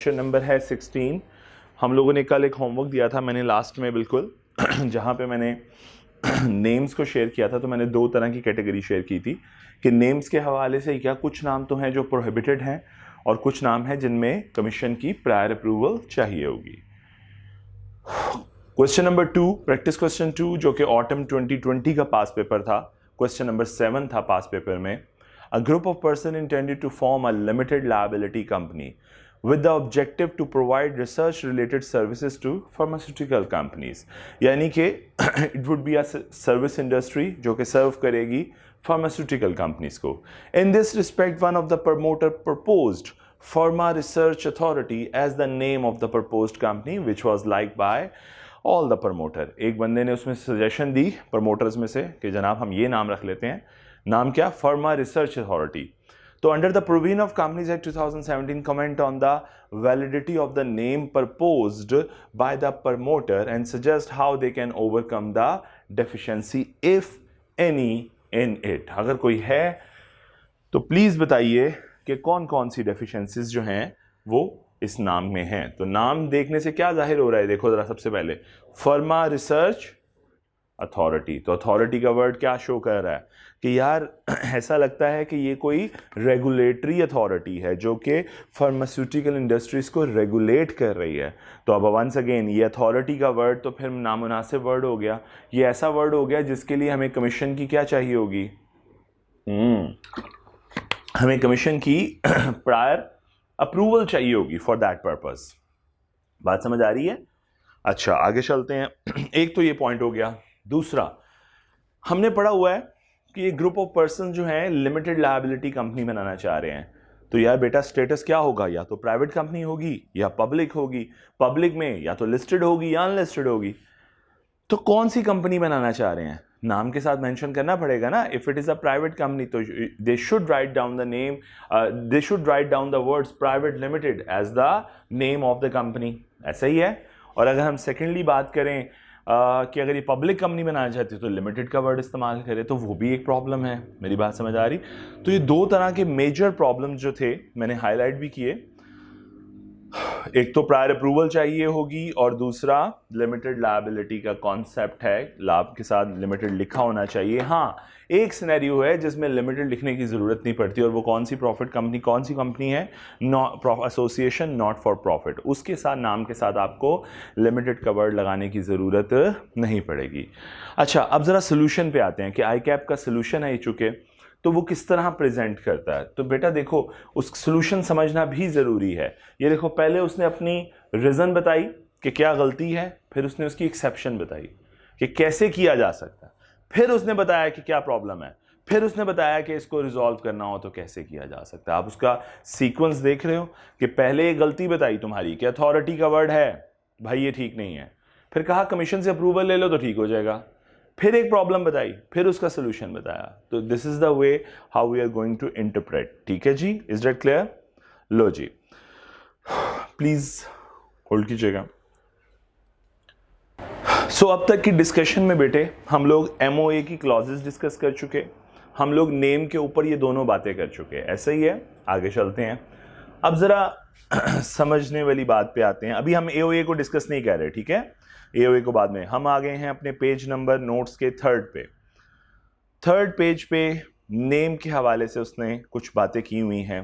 Question number है 16। हम लोगों ने कल एक होमवर्क दिया था मैंने लास्ट में बिल्कुल जहाँ पे मैंने नेम्स को शेयर किया था, तो मैंने दो तरह की कैटेगरी शेयर की थी कि नेम्स के हवाले से क्या कुछ नाम तो हैं जो प्रोहिबिटेड हैं और कुछ नाम हैं जिनमें कमीशन की प्रायर अप्रूवल चाहिए होगी। क्वेश्चन नंबर 2, प्रैक्टिस क्वेश्चन 2, जो कि ऑटम 2020 का पास पेपर था। क्वेश्चन नंबर 7 था पास पेपर में। A group of person intended to form a limited liability company with the objective to provide research related services to pharmaceutical companies, यानी कि it would be a service industry जो कि सर्व करेगी pharmaceutical companies को। In this respect, one of the promoter proposed Pharma Research Authority as the name of the proposed company, which was liked by all the promoter। एक बंदे ने उसमें suggestion दी promoters में से कि जनाब हम ये नाम रख लेते हैं। नाम क्या? Pharma Research Authority। तो under the provision of companies act 2017 comment on the validity of the name proposed by the promoter and suggest how they can overcome the deficiency if any in it. अगर कोई है तो please बताइए कि कौन कौन सी deficiencies जो हैं वो इस नाम में हैं। तो नाम देखने से क्या जाहिर हो रहा है, देखो जरा सबसे पहले फर्मा रिसर्च अथॉरिटी। तो अथॉरिटी का वर्ड क्या शो कर रहा है कि यार ऐसा लगता है कि ये कोई रेगुलेटरी अथॉरिटी है जो कि फार्मास्यूटिकल इंडस्ट्रीज को रेगुलेट कर रही है। तो अब वंस अगेन ये अथॉरिटी का वर्ड तो फिर नामुनासिब वर्ड हो गया। ये ऐसा वर्ड हो गया जिसके लिए हमें कमीशन की क्या चाहिए होगी? हमें कमीशन की प्रायर अप्रूवल चाहिए होगी फॉर दैट पर्पस। बात समझ आ रही है? अच्छा आगे चलते हैं। एक तो ये पॉइंट हो गया। दूसरा, हमने पढ़ा हुआ है कि ये ग्रुप ऑफ पर्सन जो हैं लिमिटेड लायबिलिटी कंपनी बनाना चाह रहे हैं। तो यार बेटा स्टेटस क्या होगा? या तो प्राइवेट कंपनी होगी या पब्लिक होगी। पब्लिक में या तो लिस्टेड होगी या अनलिस्टेड होगी। तो कौन सी कंपनी बनाना चाह रहे हैं? नाम के साथ मेंशन करना पड़ेगा ना। If it is a private company तो they should write down the name, they should write down the words private limited as the name of the company. ऐसा ही है। और अगर हम सेकेंडली बात करें कि अगर ये पब्लिक कंपनी बनाना चाहती है तो लिमिटेड का वर्ड इस्तेमाल करें, तो वो भी एक प्रॉब्लम है। मेरी बात समझ आ रही? तो ये दो तरह के मेजर प्रॉब्लम्स जो थे मैंने हाईलाइट भी किए। एक तो प्रायर अप्रूवल चाहिए होगी और दूसरा लिमिटेड लायबिलिटी का कॉन्सेप्ट है, लाभ के साथ लिमिटेड लिखा होना चाहिए। हाँ, एक सिनेरियो है जिसमें लिमिटेड लिखने की जरूरत नहीं पड़ती, और वो कौन सी प्रॉफिट कंपनी, कौन सी कंपनी है? Association not for profit. उसके साथ नाम के साथ आपको लिमिटेड का वर्ड लगाने की जरूरत नहीं पड़ेगी। अच्छा, अब जरा सोल्यूशन पे आते हैं कि आई कैप का सोल्यूशन है चूंकि, तो वो किस तरह प्रेजेंट करता है। तो बेटा देखो, उस सोल्यूशन समझना भी ज़रूरी है। ये देखो, पहले उसने अपनी रीज़न बताई कि क्या गलती है, फिर उसने उसकी एक्सेप्शन बताई कि कैसे किया जा सकता है, फिर उसने बताया कि क्या प्रॉब्लम है, फिर उसने बताया कि इसको रिजॉल्व करना हो तो कैसे किया जा सकता है। आप उसका सीक्वेंस देख रहे हो कि पहले एक गलती बताई तुम्हारी कि अथॉरिटी का वर्ड है, भाई ये ठीक नहीं है। फिर कहा कमीशन से अप्रूवल ले लो तो ठीक हो जाएगा। फिर एक प्रॉब्लम बताई, फिर उसका सोल्यूशन बताया। तो this is the way how we are going to interpret. ठीक है जी, इज दैट क्लियर? लो जी, प्लीज होल्ड कीजिएगा। सो अब तक की डिस्कशन में बेटे हम लोग एमओए की क्लॉजेस डिस्कस कर चुके, हम लोग नेम के ऊपर ये दोनों बातें कर चुके। ऐसा ही है, आगे चलते हैं। अब जरा समझने वाली बात पे आते हैं। अभी हम एओए को डिस्कस नहीं कर रहे, ठीक है? एओए को बाद में। हम आ गए हैं अपने पेज नंबर नोट्स के थर्ड पेज पे नेम के हवाले से उसने कुछ बातें की हुई हैं।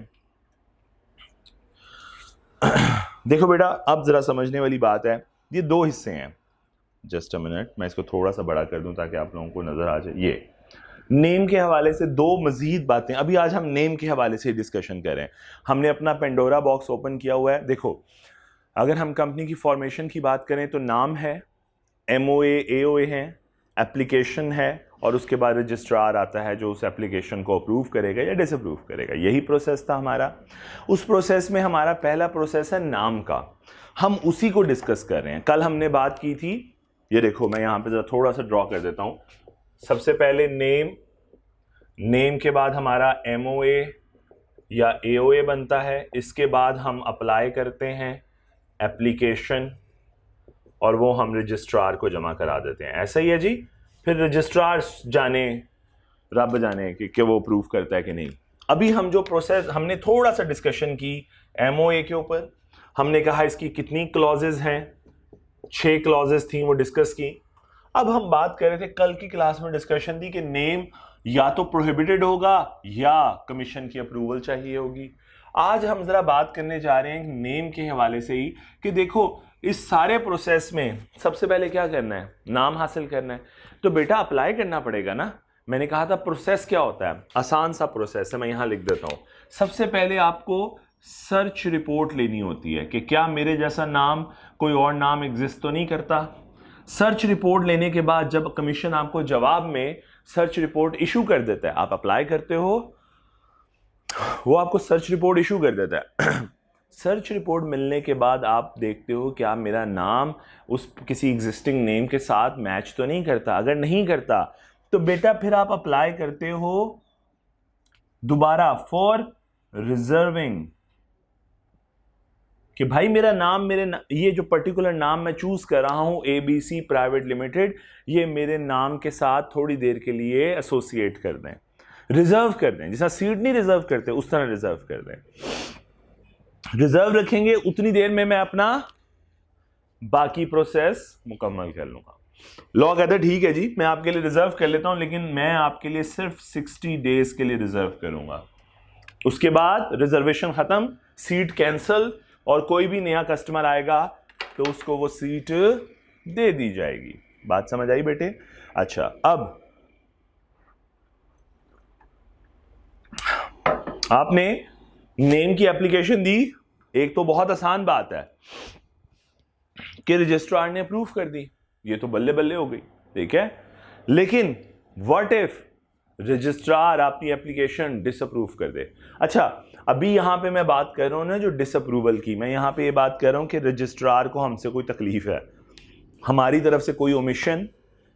देखो बेटा, अब जरा समझने वाली बात है। ये दो हिस्से हैं। जस्ट अ मिनट, मैं इसको थोड़ा सा बड़ा कर दूं ताकि आप लोगों को नजर आ जाए। ये नेम के हवाले से दो मजीद बातें। अभी आज हम नेम के हवाले से डिस्कशन करें। हमने अपना पेंडोरा बॉक्स ओपन किया हुआ है। देखो, अगर हम कंपनी की फॉर्मेशन की बात करें तो नाम है, एमओए एओए है, एप्लीकेशन है, और उसके बाद रजिस्ट्रार आता है जो उस एप्लीकेशन को अप्रूव करेगा या डिसअप्रूव करेगा। यही प्रोसेस था हमारा। उस प्रोसेस में हमारा पहला प्रोसेस है नाम का। हम उसी को डिस्कस कर रहे हैं। कल हमने बात की थी, ये देखो मैं यहां पे जरा थोड़ा सा ड्रॉ कर देता हूं। सबसे पहले नेम के बाद हमारा एमओए या एओए बनता है। इसके बाद हम अप्लाई करते हैं एप्लीकेशन और वो हम रजिस्ट्रार को जमा करा देते हैं। ऐसा ही है जी। फिर रजिस्ट्रार जाने, रब जाने कि वो अप्रूव करता है कि नहीं। अभी हम जो प्रोसेस हमने थोड़ा सा डिस्कशन की एमओए के ऊपर, हमने कहा इसकी कितनी क्लॉजेज हैं, 6 क्लॉजेज थी, वो डिस्कस की। अब हम बात कर रहे थे, कल की क्लास में डिस्कशन थी कि नेम या तो प्रोहिबिटेड होगा या कमीशन की अप्रूवल चाहिए होगी। आज हम जरा बात करने जा रहे हैं नेम के हवाले से ही कि देखो इस सारे प्रोसेस में सबसे पहले क्या करना है, नाम हासिल करना है। तो बेटा अप्लाई करना पड़ेगा ना। मैंने कहा था प्रोसेस क्या होता है, आसान सा प्रोसेस है, मैं यहां लिख देता हूं। सबसे पहले आपको सर्च रिपोर्ट लेनी होती है कि क्या मेरे जैसा नाम कोई और नाम एग्जिस्ट तो नहीं करता। सर्च रिपोर्ट लेने के बाद जब कमीशन आपको जवाब में सर्च रिपोर्ट इशू कर देता है, आप अप्लाई करते हो, वो आपको सर्च रिपोर्ट इशू कर देता है। सर्च रिपोर्ट मिलने के बाद आप देखते हो क्या मेरा नाम उस किसी एग्जिस्टिंग नेम के साथ मैच तो नहीं करता। अगर नहीं करता तो बेटा फिर आप अप्लाई करते हो दोबारा फॉर रिजर्विंग, कि भाई मेरा नाम ये जो पर्टिकुलर नाम मैं चूज कर रहा हूं ABC प्राइवेट लिमिटेड, ये मेरे नाम के साथ थोड़ी देर के लिए एसोसिएट कर दें, रिजर्व कर दें। जैसा सीट नहीं रिजर्व करते उस तरह रिजर्व कर दें। रिजर्व रखेंगे उतनी देर में मैं अपना बाकी प्रोसेस मुकम्मल कर लूंगा। लॉ कहता है ठीक है जी मैं आपके लिए रिजर्व कर लेता हूं, लेकिन मैं आपके लिए सिर्फ 60 डेज के लिए रिजर्व करूंगा। उसके बाद रिजर्वेशन खत्म, सीट कैंसल, और कोई भी नया कस्टमर आएगा तो उसको वो सीट दे दी जाएगी। बात समझ आई बेटे? अच्छा, अब आपने नेम की एप्लीकेशन दी, एक तो बहुत आसान बात है कि रजिस्ट्रार ने अप्रूव कर दी, ये तो बल्ले बल्ले हो गई, ठीक है। लेकिन व्हाट इफ रजिस्ट्रार अपनी एप्लीकेशन डिसअप्रूव कर दे? अच्छा, अभी यहां पे मैं बात कर रहा हूं ना जो डिसअप्रूवल की, मैं यहां पे ये बात कर रहा हूं कि रजिस्ट्रार को हमसे कोई तकलीफ है, हमारी तरफ से कोई ओमिशन,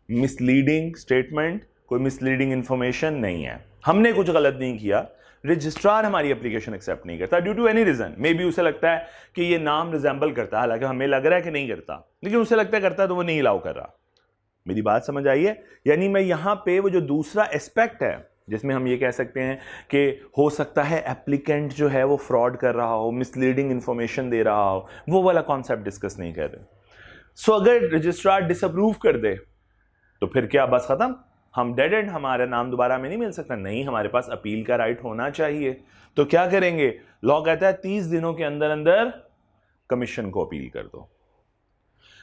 मिसलीडिंग स्टेटमेंट, कोई मिसलीडिंग इंफॉर्मेशन नहीं है, हमने कुछ गलत नहीं किया, रजिस्ट्रार हमारी एप्लीकेशन एक्सेप्ट नहीं करता due to any reason. Maybe उसे लगता है कि ये नाम रिजेंबल करता है, हालांकि हमें लग रहा है कि नहीं करता, लेकिन उसे लगता है करता है तो वो नहीं अलाउ कर रहा। मेरी बात समझ आई है? यानी मैं यहां पे वो जो दूसरा एस्पेक्ट है जिसमें हम ये कह सकते हैं कि हो सकता है एप्लीकेंट जो है वो फ्रॉड कर रहा हो, मिसलीडिंग इंफॉर्मेशन दे रहा हो, वो वाला कॉन्सेप्ट डिस्कस नहीं कर रहे। सो अगर रजिस्ट्रार डिसअप्रूव कर दे तो फिर क्या बस खत्म, हम डेड एंड, हमारा नाम दोबारा में नहीं मिल सकता? नहीं, हमारे पास अपील का राइट होना चाहिए। तो क्या करेंगे? लॉ कहता है 30 दिनों के अंदर अंदर कमीशन को अपील कर दो।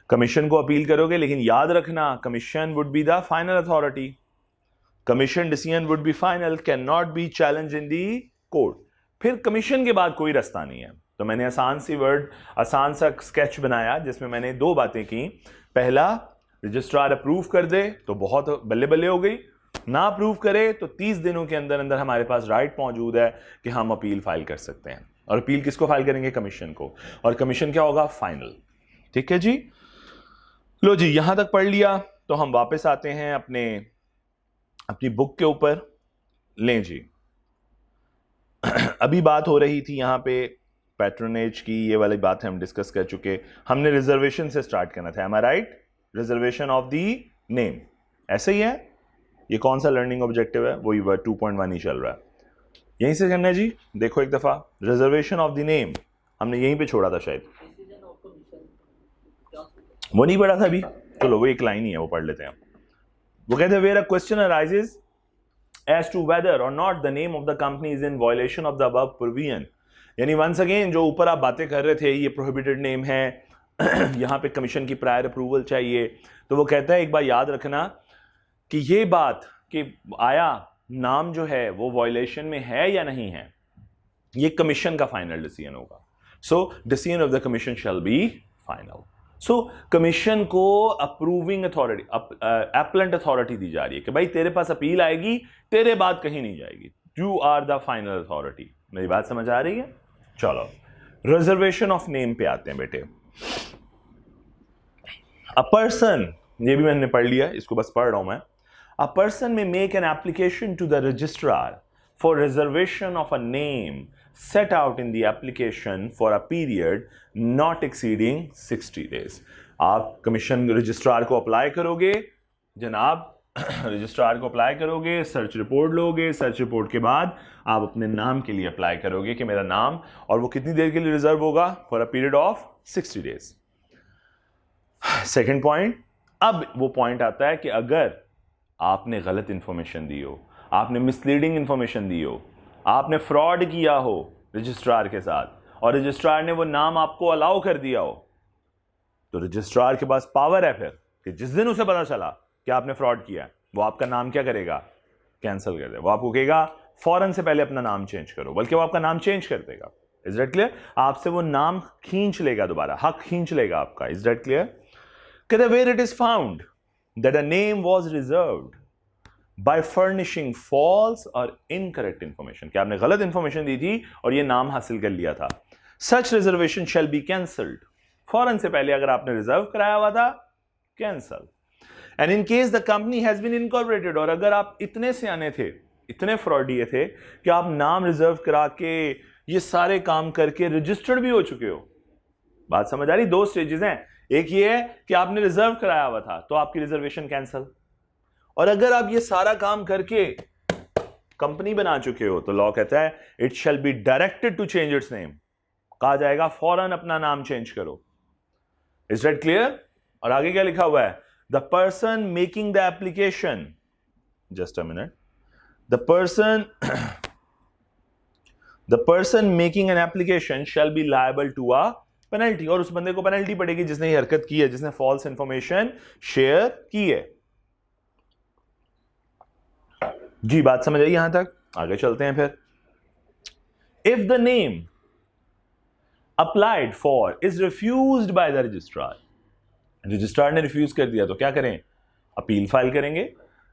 कमीशन को अपील करोगे, लेकिन याद रखना commission would be the final authority, commission decision would be final, can not be challenge in the court. फिर कमीशन के बाद कोई रास्ता नहीं है। तो मैंने आसान सा स्केच बनाया जिसमें मैंने 2 बातें की। पहला, रजिस्ट्रार अप्रूव कर दे तो बहुत बल्ले बल्ले हो गई, ना अप्रूव करे तो 30 दिनों के अंदर अंदर हमारे पास राइट मौजूद है कि हम अपील फाइल कर सकते हैं। और अपील किसको फाइल करेंगे? कमीशन को। और कमीशन क्या होगा? फाइनल। ठीक है जी, लो जी, यहां तक पढ़ लिया। तो हम वापस आते हैं अपनी बुक के ऊपर। लें जी, अभी बात हो रही थी यहां पे पैट्रोनेज की, ये वाली बात हम डिस्कस कर चुके। हमने रिजर्वेशन से स्टार्ट करना था, am I right? Reservation of the name, ऐसे ही है। ये कौन सा लर्निंग ऑब्जेक्टिव है? वही 2.1 ही चल रहा है, यहीं से करना है जी। देखो एक दफा, रिजर्वेशन ऑफ द नेम हमने यहीं पे छोड़ा था शायद, वो नहीं पढ़ा था अभी। चलो वो एक लाइन ही है, वो पढ़ लेते हैं। वो कहते हैं where a question arises as to whether or not the name of the company is in violation of the above provision, यानी वंस अगेन जो ऊपर आप बातें कर रहे थे, ये प्रोहिबिटेड नेम है, यहां पे कमीशन की प्रायर अप्रूवल चाहिए। तो वो कहता है एक बार याद रखना कि ये बात कि आया नाम जो है वो वायलेशन में है या नहीं है, ये कमीशन का फाइनल डिसीजन होगा। So decision of the commission shall be final. So commission को अप्रूविंग अथॉरिटी, एप्लेंट अथॉरिटी दी जा रही है कि भाई तेरे पास अपील आएगी, तेरे बात कहीं नहीं जाएगी, you are the final authority. मेरी बात समझ आ रही है? चलो रिजर्वेशन ऑफ नेम पे आते हैं बेटे। अ पर्सन, ये भी मैंने पढ़ लिया, इसको बस पढ़ रहा हूं मैं। A person may make an application to the registrar for reservation of a name set out in the application for a period not exceeding 60 days. आप कमीशन रजिस्ट्रार को अप्लाई करोगे, जनाब रजिस्ट्रार को अप्लाई करोगे, सर्च रिपोर्ट लोगे, search report के बाद आप अपने नाम के लिए अप्लाई करोगे कि मेरा नाम, और वो कितनी देर के लिए रिजर्व होगा? For a period of 60 days. Second point, अब वो पॉइंट आता है कि अगर आपने गलत इंफॉर्मेशन दी हो, आपने मिसलीडिंग इंफॉर्मेशन दी हो, आपने फ्रॉड किया हो रजिस्ट्रार के साथ और रजिस्ट्रार ने वो नाम आपको अलाउ कर दिया हो, तो रजिस्ट्रार के पास पावर है फिर कि जिस दिन उसे पता चला कि आपने फ्रॉड किया, वो आपका नाम क्या करेगा? कैंसिल कर दे। वो आपको कहेगा फौरन से पहले अपना नाम चेंज करो, बल्कि वो आपका नाम चेंज कर देगा। Is that clear? आपसे वो नाम खींच लेगा, दोबारा हक खींच लेगा आपका। Is that clear? कहते where it is found that a name was reserved by furnishing false और इनकरेक्ट इंफॉर्मेशन, कि आपने गलत इंफॉर्मेशन दी थी और ये नाम हासिल कर लिया था, such reservation shall be cancelled. फौरन से पहले अगर आपने रिजर्व कराया हुआ था, cancel. And in case the company has been incorporated, और अगर आप इतने सियाने थे, इतने फ्रॉडिये थे कि आप नाम रिजर्व करा के ये सारे काम करके रजिस्टर्ड भी हो चुके हो। बात समझ आ रही? दो स्टेजेस हैं, एक ये है कि आपने रिजर्व कराया हुआ था तो आपकी रिजर्वेशन कैंसल, और अगर आप ये सारा काम करके कंपनी बना चुके हो तो लॉ कहता है it shall be directed to change its name, कहा जाएगा फौरन अपना नाम चेंज करो। Is that clear? और आगे क्या लिखा हुआ है? The person making the application, just a minute, the person making an application shall be liable to a penalty, और उस बंदे को पेनल्टी पड़ेगी जिसने ये हरकत की है, जिसने फॉल्स इंफॉर्मेशन शेयर की है। जी, बात समझ आई यहां तक? आगे चलते हैं फिर। If the name applied for is refused by the registrar, registrar ने रिफ्यूज कर दिया तो क्या करें? अपील फाइल करेंगे।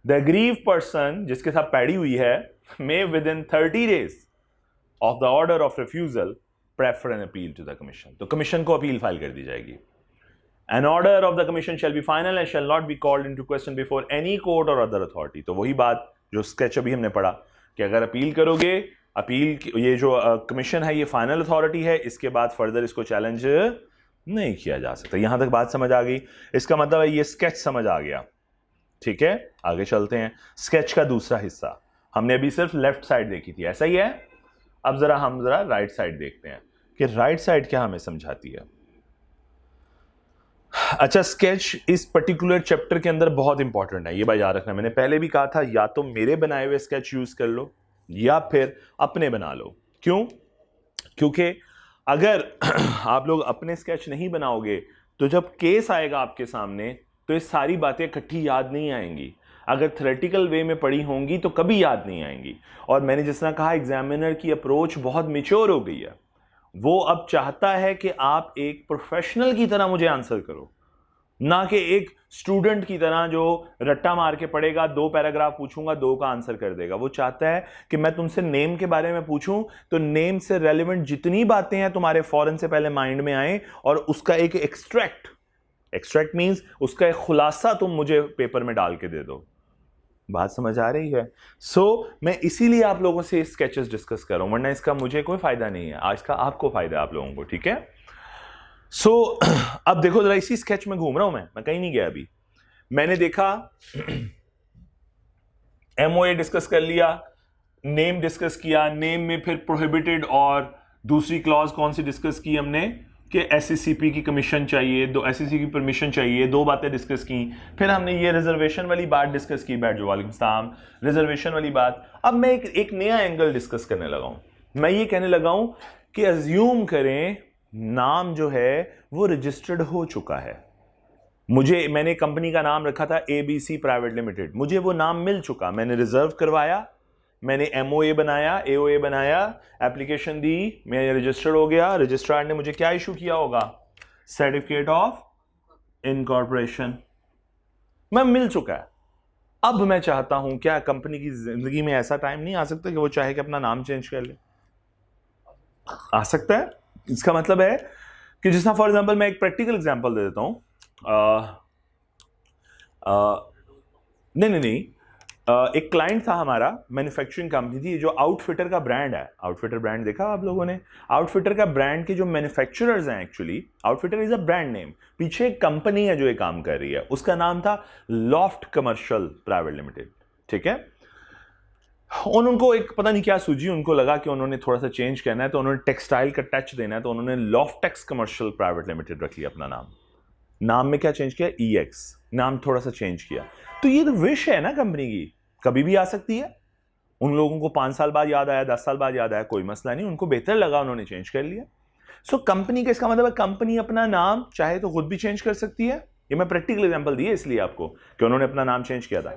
द एग्रीव पर्सन, जिसके साथ पैड़ी हुई है, may within 30 days of the order of refusal prefer an appeal to the commission, तो कमीशन को अपील फाइल कर दी जाएगी। An order of the commission shall be final and shall not be called into question before any court or other authority। तो वही बात जो sketch अभी हमने पढ़ा कि अगर अपील करोगे, अपील ये जो कमीशन है ये फाइनल अथॉरिटी है, इसके बाद फर्दर इसको चैलेंज नहीं किया जा सकता। यहां तक बात समझ आ गई? इसका मतलब है ये स्केच समझ आ गया। ठीक है, आगे चलते हैं। स्केच का दूसरा हिस्सा, हमने अभी सिर्फ लेफ्ट साइड देखी थी, ऐसा ही है। अब हम जरा राइट साइड देखते हैं कि राइट साइड क्या हमें समझाती है। अच्छा, स्केच इस पर्टिकुलर चैप्टर के अंदर बहुत इंपॉर्टेंट है, ये बात याद रखना। मैंने पहले भी कहा था या तो मेरे बनाए हुए स्केच यूज कर लो या फिर अपने बना लो। क्यों? क्योंकि अगर आप लोग अपने स्केच नहीं बनाओगे तो जब केस आएगा आपके सामने तो ये सारी बातें इकट्ठी याद नहीं आएंगी। अगर थ्योरेटिकल वे में पढ़ी होंगी तो कभी याद नहीं आएंगी। और मैंने जिस तरह कहा, एग्जामिनर की अप्रोच बहुत मैच्योर हो गई है। वो अब चाहता है कि आप एक प्रोफेशनल की तरह मुझे आंसर करो, ना कि एक स्टूडेंट की तरह जो रट्टा मार के पढ़ेगा, 2 पैराग्राफ पूछूंगा 2 का आंसर कर देगा। वो चाहता है कि मैं तुमसे नेम के बारे में पूछूं तो नेम से रेलेवेंट जितनी बातें हैं तुम्हारे फौरन से पहले माइंड में आए और उसका एक एक्सट्रैक्ट मींस उसका एक खुलासा तुम मुझे पेपर में डाल के दे दो। बात समझ आ रही है? मैं इसीलिए आप लोगों से स्केचेस डिस्कस कर रहा हूं, वरना इसका मुझे कोई फायदा नहीं है। आज का आपको फायदा है आप लोगों को। ठीक है? अब देखो जरा, इसी स्केच में घूम रहा हूं मैं कहीं नहीं गया अभी। मैंने देखा एमओए डिस्कस कर लिया, नेम डिस्कस किया, नेम में फिर प्रोहिबिटेड और दूसरी क्लॉज कौन सी डिस्कस की हमने कि एससीसीपी की कमीशन चाहिए, एससीसी की परमिशन चाहिए, 2 बातें डिस्कस की। फिर हमने ये रिजर्वेशन वाली बात डिस्कस की, बैठ जो वालेकुम सलाम, रिजर्वेशन वाली बात। अब मैं एक नया एंगल डिस्कस करने लगा हूं। मैं ये कहने लगा हूं कि अज्यूम करें नाम जो है वो रजिस्टर्ड हो चुका है। मैंने कंपनी का नाम रखा था ABC प्राइवेट लिमिटेड, मुझे वो नाम मिल चुका, मैंने रिजर्व करवाया, मैंने MOA बनाया, AOA बनाया, एप्लीकेशन दी, मैं रजिस्टर्ड हो गया। रजिस्ट्रार ने मुझे क्या इशू किया होगा? Certificate of incorporation. मैं मिल चुका है। अब मैं चाहता हूं, क्या कंपनी की जिंदगी में ऐसा टाइम नहीं आ सकता कि वो चाहे कि अपना नाम चेंज कर ले? आ सकता है। इसका मतलब है कि जिस तरह फॉर एग्जांपल मैं एक प्रैक्टिकल एग्जांपल दे देता हूं। नहीं एक क्लाइंट था हमारा, मैन्युफैक्चरिंग कंपनी थी, जो आउटफिटर का ब्रांड है। आउटफिटर ब्रांड देखा आप लोगों ने? आउटफिटर का ब्रांड के जो मैन्युफैक्चरर्स हैं, actually outfitter is a brand name, पीछे एक कंपनी है जो ये काम कर रही है, उसका नाम था लॉफ्ट कमर्शियल प्राइवेट लिमिटेड। ठीक है, उनको एक पता नहीं क्या सूझी, उनको लगा कि उन्होंने थोड़ा सा चेंज करना है, तो उन्होंने टेक्सटाइल का टच देना है, तो उन्होंने लॉफ्टेक्स कमर्शियल प्राइवेट लिमिटेड रख लिया अपना नाम। नाम में क्या चेंज किया? EX, नाम थोड़ा सा चेंज किया। तो ये तो विश है ना कंपनी की, कभी भी आ सकती है। उन लोगों को 5 साल बाद याद आया, 10 साल बाद याद आया, कोई मसला नहीं, उनको बेहतर लगा, उन्होंने चेंज कर लिया। सो कंपनी का इसका मतलब है कंपनी अपना नाम चाहे तो खुद भी चेंज कर सकती है। ये मैं प्रैक्टिकल एग्जांपल दिए इसलिए आपको कि उन्होंने अपना नाम चेंज किया था।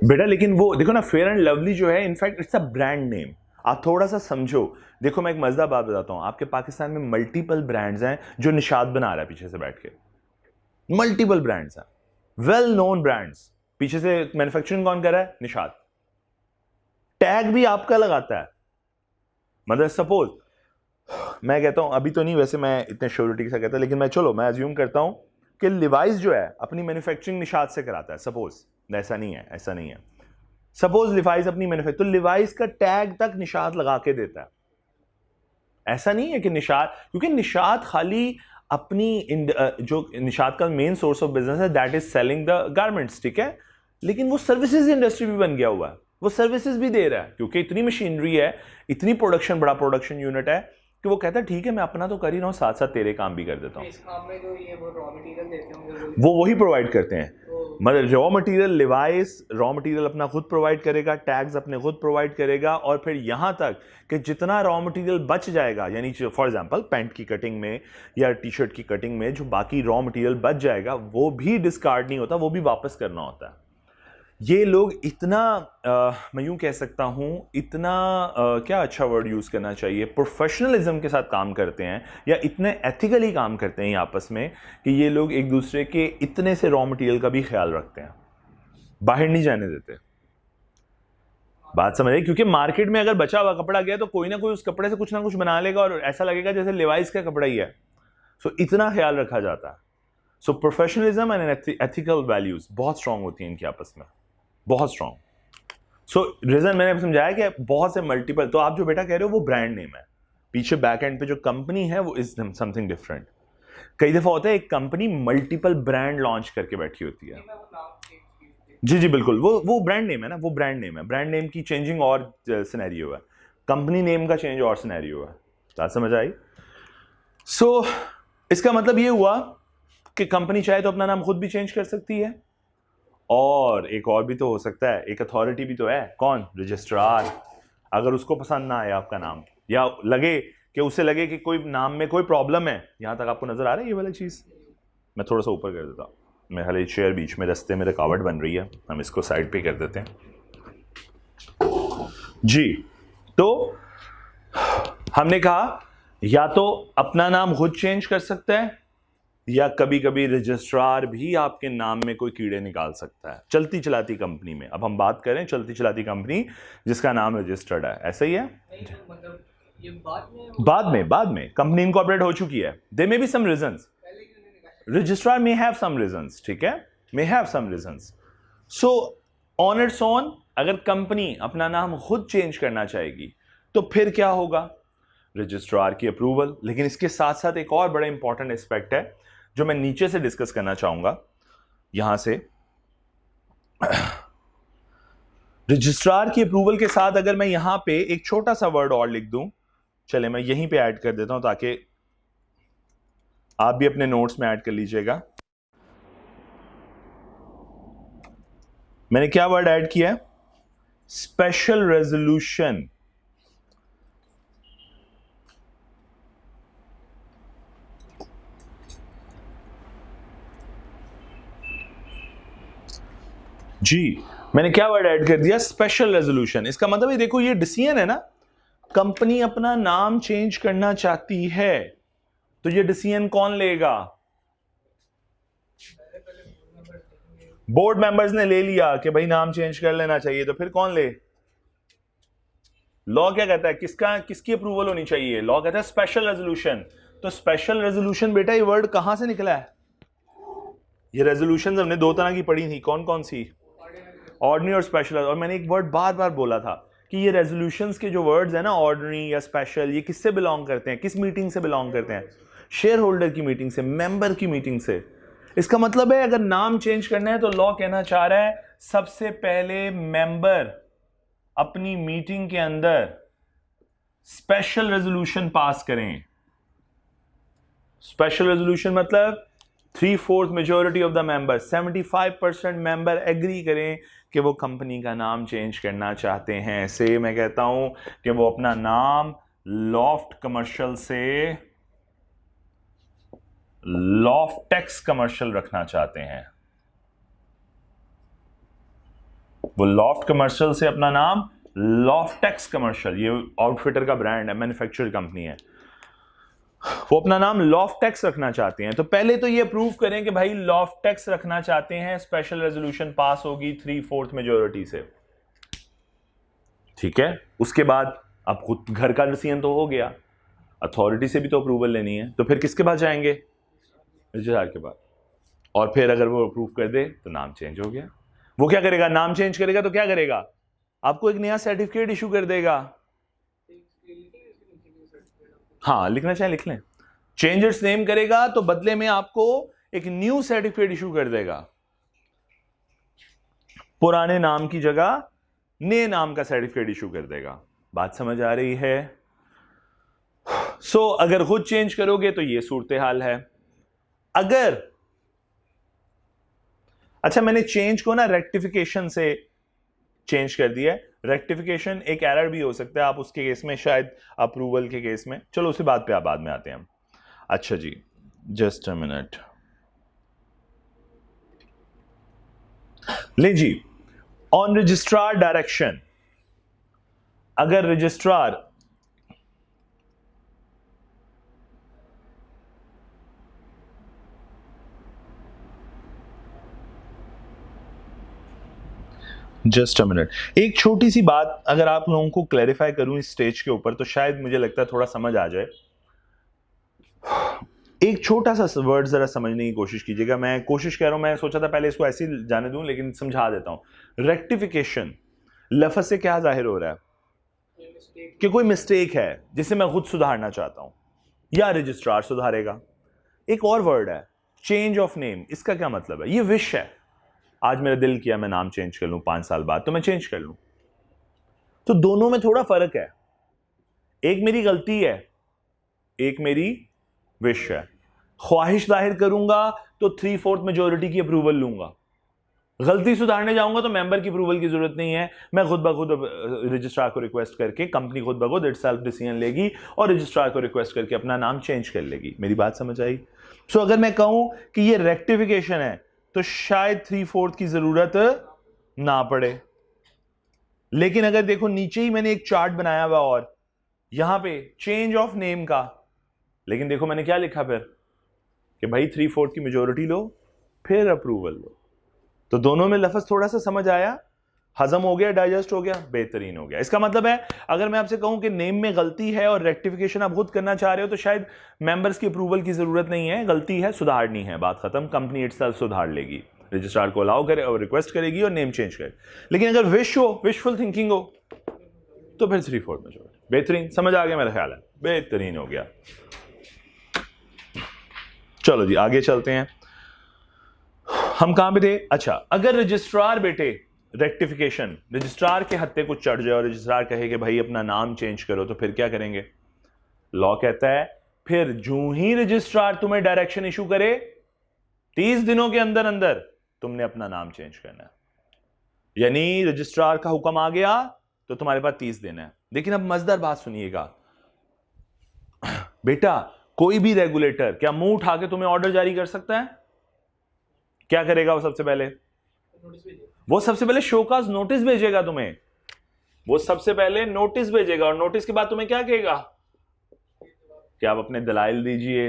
बेटा लेकिन वो देखो ना, फेयर एंड लवली जो है in fact it's a brand name. आप थोड़ा सा समझो। देखो मैं एक मजेदार बात बताता हूं, आपके पाकिस्तान में मल्टीपल ब्रांड्स हैं जो निशात बना रहा है पीछे से बैठ के, मल्टीपल ब्रांड्स हैं, वेल नोन ब्रांड्स, पीछे से मैन्युफैक्चरिंग कौन कर रहा है? निशात। टैग भी आपका लगाता है। मतलब सपोज मैं कहता हूं, अभी तो नहीं वैसे मैं इतने श्योरिटी के साथ कहता, लेकिन मैं अज्यूम करता हूं कि लिवाइस जो है अपनी मैन्युफैक्चरिंग निशात से कराता है। सपोज ऐसा नहीं है, सपोज लिवाइस अपनी मैन्युफैक्चर, तो लिवाइस का टैग तक निशात लगा के देता है। ऐसा नहीं है कि निशात, क्योंकि निशात खाली अपनी जो निशात का मेन सोर्स ऑफ बिजनेस है that is selling the garments, ठीक है, लेकिन वो सर्विसेज इंडस्ट्री भी बन गया हुआ है, वो सर्विसेज भी दे रहा है, क्योंकि इतनी मशीनरी है, इतनी प्रोडक्शन, बड़ा प्रोडक्शन यूनिट है कि वो कहता है ठीक है मैं अपना तो कर ही रहा हूँ, साथ साथ तेरे काम भी कर देता हूँ। इस काम में जो ये वो रॉ मटेरियल देते होंगे वो वही प्रोवाइड करते हैं। मतलब raw material, Levi's raw material अपना खुद प्रोवाइड करेगा, टैग्स अपने खुद प्रोवाइड करेगा, और फिर यहां तक कि जितना रॉ मटेरियल बच जाएगा, यानी फॉर एग्जांपल पैंट की कटिंग में या टी शर्ट की कटिंग में जो बाकी रॉ मटेरियल बच जाएगा वो भी डिस्कार्ड नहीं होता, वो भी वापस करना होता है। ये लोग इतना मैं यूं कह सकता हूं, इतना क्या अच्छा वर्ड यूज करना चाहिए, प्रोफेशनलिज्म के साथ काम करते हैं, या इतने एथिकली काम करते हैं आपस में कि ये लोग एक दूसरे के इतने से रॉ मटेरियल का भी ख्याल रखते हैं, बाहर नहीं जाने देते। बात समझ रहे? क्योंकि मार्केट में अगर बचा हुआ कपड़ा गया तो कोई ना कोई उस कपड़े से कुछ ना कुछ बना लेगा और ऐसा लगेगा जैसे लिवाइस का कपड़ा ही है। सो इतना ख्याल रखा जाता है। सो प्रोफेशनलिज्म एंड एथिकल वैल्यूज बहुत स्ट्रांग होती हैं इनके आपस में, बहुत स्ट्रांग। सो रीजन मैंने समझाया कि बहुत से मल्टीपल, तो आप जो बेटा कह रहे हो वो ब्रांड नेम है, पीछे बैक एंड पे जो कंपनी है वो इज समथिंग डिफरेंट। कई दफा होता है एक कंपनी मल्टीपल ब्रांड लॉन्च करके बैठी होती है। जी जी बिल्कुल, वो ब्रांड नेम है ना, वो ब्रांड नेम है। ब्रांड नेम की चेंजिंग और सिनेरियो है, कंपनी नेम का चेंज और सिनेरियो है। बात समझ आई? सो इसका मतलब ये हुआ कि कंपनी चाहे तो अपना नाम खुद भी चेंज कर सकती है, और एक और भी तो हो सकता है, एक अथॉरिटी भी तो है, कौन? रजिस्ट्रार। अगर उसको पसंद ना आए आपका नाम, या लगे कि उसे लगे कि कोई नाम में कोई प्रॉब्लम है, यहां तक आपको नजर आ रहा है ये वाली चीज? मैं थोड़ा सा ऊपर कर देता हूं, मैं हाल चेयर बीच में रास्ते में रुकावट बन रही है, हम इसको साइड पे कर देते हैं जी। तो हमने कहा या तो अपना नाम खुद चेंज कर सकता है, या कभी कभी रजिस्ट्रार भी आपके नाम में कोई कीड़े निकाल सकता है चलती चलाती कंपनी में। अब हम बात करें चलती चलाती कंपनी जिसका नाम रजिस्टर्ड है, ऐसा ही है? मतलब ये बाद में कंपनी इनकॉर्पोरेट हो चुकी है, they may be some reasons, registrar may have some reasons, ठीक है, may have some reasons. So on its own अगर कंपनी अपना नाम खुद चेंज करना चाहेगी तो फिर क्या होगा? रजिस्ट्रार की अप्रूवल। लेकिन इसके साथ साथ एक और बड़ा इंपॉर्टेंट एस्पेक्ट है जो मैं नीचे से डिस्कस करना चाहूंगा, यहां से रजिस्ट्रार की अप्रूवल के साथ अगर मैं यहां पे एक छोटा सा वर्ड और लिख दूं, चले मैं यहीं पे ऐड कर देता हूं ताकि आप भी अपने नोट्स में ऐड कर लीजिएगा। मैंने क्या वर्ड ऐड किया है? Special resolution. जी मैंने क्या वर्ड ऐड कर दिया? Special resolution. इसका मतलब है देखो ये डिसीजन है ना, कंपनी अपना नाम चेंज करना चाहती है तो ये डिसीजन कौन लेगा? बोर्ड मेंबर्स ने ले लिया कि भाई नाम चेंज कर लेना चाहिए, तो फिर कौन ले? लॉ क्या कहता है, किसकी अप्रूवल होनी चाहिए? लॉ कहता है स्पेशल रेजोल्यूशन। तो स्पेशल रेजोल्यूशन बेटा ये वर्ड कहां से निकला है? ये रेजोल्यूशन हमने दो तरह की पढ़ी थी, कौन कौन सी? ऑर्डिनरी और स्पेशल। और मैंने एक वर्ड बार बार बोला था कि ये रेजोल्यूशंस के जो वर्ड्स है ना, ऑर्डिनरी या स्पेशल, ये किससे बिलोंग करते हैं, किस मीटिंग से बिलोंग करते हैं? शेयर होल्डर की मीटिंग से, मेंबर की मीटिंग से। इसका मतलब है अगर नाम चेंज करना है तो लॉ कहना चाह रहा है सबसे पहले मेंबर अपनी मीटिंग के अंदर स्पेशल रेजोल्यूशन पास करें। स्पेशल रेजोल्यूशन मतलब 3/4 majority of the member, 75% member agree करें कि वो कंपनी का नाम चेंज करना चाहते हैं। से मैं कहता हूं कि वो अपना नाम लॉफ्ट कमर्शियल से लॉफ्टेक्स कमर्शियल रखना चाहते हैं। वो लॉफ्ट कमर्शियल से अपना नाम लॉफ्टेक्स कमर्शियल, ये आउटफिटर का ब्रांड है, मैन्युफैक्चर कंपनी है, वो अपना नाम लॉफ्टेक्स रखना चाहते हैं। तो पहले तो ये प्रूव करें कि भाई लॉफ्टेक्स रखना चाहते हैं, स्पेशल रेजोल्यूशन पास होगी 3/4 मेजोरिटी से, ठीक है। उसके बाद अब खुद घर का डिसीजन तो हो गया, अथॉरिटी से भी तो अप्रूवल लेनी है, तो फिर किसके पास जाएंगे? रजिस्ट्रार के पास। और फिर अगर वो अप्रूव कर दे तो नाम चेंज हो गया। वो क्या करेगा? नाम चेंज करेगा तो क्या करेगा? आपको एक नया सर्टिफिकेट इशू कर देगा। हाँ, लिखना चाहे लिख लें। चेंजर्स नेम करेगा तो बदले में आपको एक न्यू सर्टिफिकेट इशू कर देगा। पुराने नाम की जगह नए नाम का सर्टिफिकेट इशू कर देगा। बात समझ आ रही है? सो अगर खुद चेंज करोगे तो ये सूरत हाल है। अगर अच्छा, मैंने चेंज को ना रेक्टिफिकेशन से चेंज कर दिया है। रेक्टिफिकेशन एक एरर भी हो सकता है, आप उसके केस में, शायद अप्रूवल के केस में, चलो उसी बात पे आप बाद में आते हैं हम। अच्छा जी, जस्ट अ मिनट। ले जी, ऑन रजिस्ट्रार डायरेक्शन, अगर रजिस्ट्रार जस्ट अ मिनट, एक छोटी सी बात अगर आप लोगों को क्लैरिफाई करूं इस स्टेज के ऊपर, तो शायद मुझे लगता है थोड़ा समझ आ जाए। एक छोटा सा वर्ड जरा समझने की कोशिश कीजिएगा। मैं कोशिश कर रहा हूं, मैं सोचा था पहले इसको ऐसे ही जाने दूं, लेकिन समझा देता हूं। रेक्टिफिकेशन लफ्ज से क्या जाहिर हो रहा है? कि कोई मिस्टेक है जिसे मैं खुद सुधारना चाहता हूं या रजिस्ट्रार सुधारेगा। एक और वर्ड है चेंज ऑफ नेम। इसका क्या मतलब है? ये विश है, आज मेरा दिल किया मैं नाम चेंज कर लूं 5 साल बाद, तो मैं चेंज कर लूं। तो दोनों में थोड़ा फर्क है। एक मेरी गलती है, एक मेरी विश है। ख्वाहिश जाहिर करूंगा तो 3/4 मेजोरिटी की अप्रूवल लूंगा। गलती सुधारने जाऊंगा तो मेंबर की अप्रूवल की जरूरत नहीं है, मैं खुद ब खुद रजिस्ट्रार को रिक्वेस्ट करके, कंपनी खुद ब खुद इटसेल्फ डिसीजन लेगी और रजिस्ट्रार को रिक्वेस्ट करके अपना नाम चेंज कर लेगी। मेरी बात समझ आई? सो अगर मैं कहूं कि ये रेक्टिफिकेशन है तो शायद 3/4 की जरूरत ना पड़े। लेकिन अगर देखो नीचे ही मैंने एक चार्ट बनाया हुआ और यहां पे चेंज ऑफ नेम का, लेकिन देखो मैंने क्या लिखा फिर कि भाई 3/4 की मेजोरिटी लो फिर अप्रूवल लो। तो दोनों में लफ्ज थोड़ा सा समझ आया, हजम हो गया, डाइजेस्ट हो गया, बेहतरीन हो गया। इसका मतलब है अगर मैं आपसे कहूं कि नेम में गलती है और रेक्टिफिकेशन आप खुद करना चाह रहे हो तो शायद मेंबर्स की अप्रूवल की जरूरत नहीं है, गलती है, सुधारनी है, बात खत्म, कंपनी इटसेल्फ सुधार लेगी, रजिस्ट्रार को अलाउ करे और रिक्वेस्ट करेगी और नेम चेंज करे। लेकिन अगर विश हो, विशफुल थिंकिंग हो, तो फिर 3/4 मेजोरिटी। बेहतरीन, समझ आ गया मेरा ख्याल है, बेहतरीन हो गया। चलो जी आगे चलते हैं। हम कहां पे थे? अच्छा, अगर रजिस्ट्रार बेटे रेक्टिफिकेशन, रजिस्ट्रार के हत्थे कुछ चढ़ जाए और रजिस्ट्रार कहे कि भाई अपना नाम चेंज करो, तो फिर क्या करेंगे? लॉ कहता है फिर जो ही रजिस्ट्रार तुम्हें डायरेक्शन इशू करे 30 दिनों के अंदर अंदर तुमने अपना नाम चेंज करना है। यानी रजिस्ट्रार का हुक्म आ गया तो तुम्हारे पास 30 दिन है। लेकिन अब मजेदार बात सुनिएगा बेटा, कोई भी रेगुलेटर क्या मुंह उठा के तुम्हें ऑर्डर जारी कर सकता है? क्या करेगा वो? सबसे पहले वो सबसे पहले शोकाज नोटिस भेजेगा तुम्हें, वो सबसे पहले नोटिस भेजेगा और नोटिस के बाद तुम्हें क्या कहेगा कि आप अपने दलाइल दीजिए,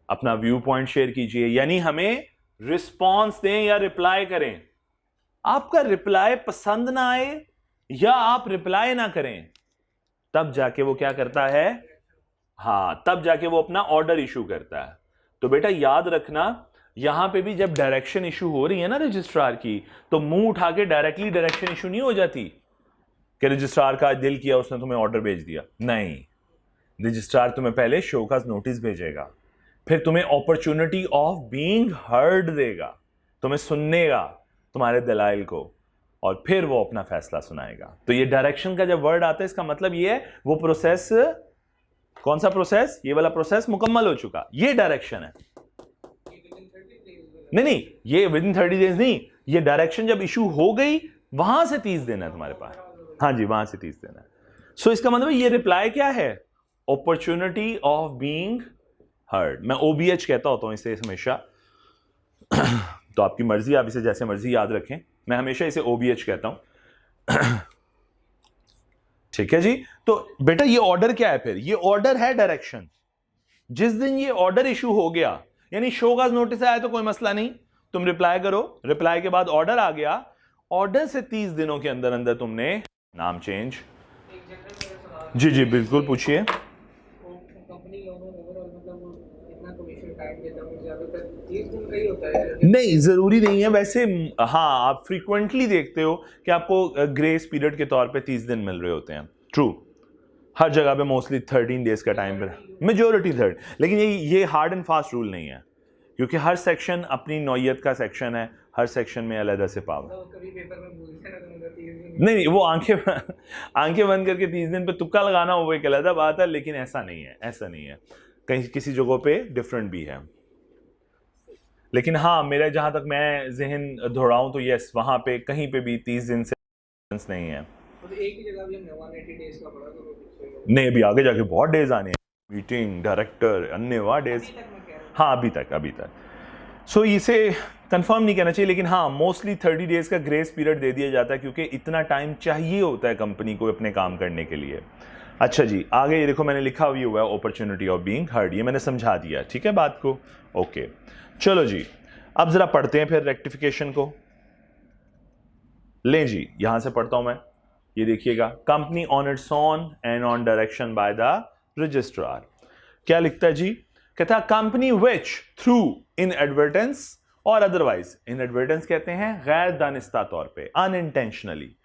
अपना व्यू पॉइंट शेयर कीजिए, यानी हमें रिस्पॉन्स दें या रिप्लाई करें। आपका रिप्लाई पसंद ना आए या आप रिप्लाई ना करें, तब जाके वो क्या करता है? हाँ, तब जाके वो अपना ऑर्डर इशू करता है। तो बेटा याद रखना, यहां पे भी जब डायरेक्शन इशू हो रही है ना रजिस्ट्रार की, तो मुंह उठा के डायरेक्टली डायरेक्शन इशू नहीं हो जाती कि रजिस्ट्रार का दिल किया उसने तुम्हें ऑर्डर भेज दिया। नहीं, रजिस्ट्रार तुम्हें पहले शो का नोटिस भेजेगा, फिर तुम्हें अपॉर्चुनिटी ऑफ बीइंग हर्ड देगा, तुम्हें सुननेगा तुम्हारे दलाइल को, और फिर वो अपना फैसला सुनाएगा। तो ये डायरेक्शन का जब वर्ड आता है, इसका मतलब ये है वो प्रोसेस, कौन सा प्रोसेस, ये वाला प्रोसेस मुकम्मल हो चुका, ये डायरेक्शन है। नहीं, ये विद इन 30 डेज नहीं, ये डायरेक्शन जब इशू हो गई वहां से 30 दिन है तुम्हारे पास। हाँ जी, वहां से 30 दिन है। सो इसका मतलब ये रिप्लाई क्या है, अपॉर्चुनिटी ऑफ बीइंग हर्ड। मैं OBH कहता होता हूं इसे हमेशा तो आपकी मर्जी, आप इसे जैसे मर्जी याद रखें, मैं हमेशा इसे OBH कहता हूं ठीक है जी। तो बेटा ये ऑर्डर क्या है, फिर ये ऑर्डर है डायरेक्शन। जिस दिन ये ऑर्डर इशू हो गया, यानी शो का नोटिस आया तो कोई मसला नहीं, तुम रिप्लाई करो, रिप्लाई के बाद ऑर्डर आ गया, ऑर्डर से 30 दिनों के अंदर अंदर तुमने नाम चेंज। एक जनरल मेरा सवाल जी जी बिल्कुल पूछिए। कंपनी ओवरऑल मतलब इतना कमीशन टाइम देता है, ज्यादातर 30 दिन का ही होता है। नहीं, जरूरी नहीं है वैसे। हाँ, आप फ्रीक्वेंटली देखते हो कि आपको ग्रेस पीरियड के तौर पे 30 दिन मिल रहे होते हैं। ट्रू, हर जगह पे मोस्टली 13 डेज का टाइम पर, मेजोरिटी 30। लेकिन ये हार्ड एंड फास्ट रूल नहीं है, क्योंकि हर सेक्शन अपनी नौयत का सेक्शन है, हर सेक्शन में अलग से पावर। तो कभी पेपर में भूलते ना, तो मतलब 30 दिन नहीं, वो आंखें बंद करके 30 दिन पे तुक्का लगाना वो एक अलग बात है, लेकिन ऐसा नहीं है, ऐसा नहीं है। कहीं किसी जगहों पे डिफरेंट भी है। लेकिन हाँ, मेरा जहां तक मैं जहन दौड़ाऊं तो यस, वहां पे कहीं पे भी 30 दिन से नहीं है। मतलब एक ही जगह भी हमने 180 डेज का पढ़ा, तो नहीं, अभी आगे जाके बहुत डेज आने हैं, मीटिंग, डायरेक्टर, अन्य वाह डेज। अभी तक मैं कह रहा हूँ। हाँ, अभी तक सो इसे कंफर्म नहीं कहना चाहिए, लेकिन हाँ मोस्टली 30 डेज का ग्रेस पीरियड दे दिया जाता है, क्योंकि इतना टाइम चाहिए होता है कंपनी को अपने काम करने के लिए। अच्छा जी, आगे ये देखो मैंने लिखा हुआ हुआ है अपॉर्चुनिटी ऑफ बीइंग हर्ड, ये मैंने समझा दिया, ठीक है बात को। ओके, चलो जी, अब जरा पढ़ते हैं फिर रेक्टिफिकेशन को। लें जी, यहां से पढ़ता हूं मैं, ये देखिएगा, company on it's on and on direction by the registrar. क्या लिखता है जी, कहता है company which through inadvertence और अदरवाइज, इन एडवर्टेंस कहते हैं गैर दानिस्ता तौर पे, अनइंटेंशनली,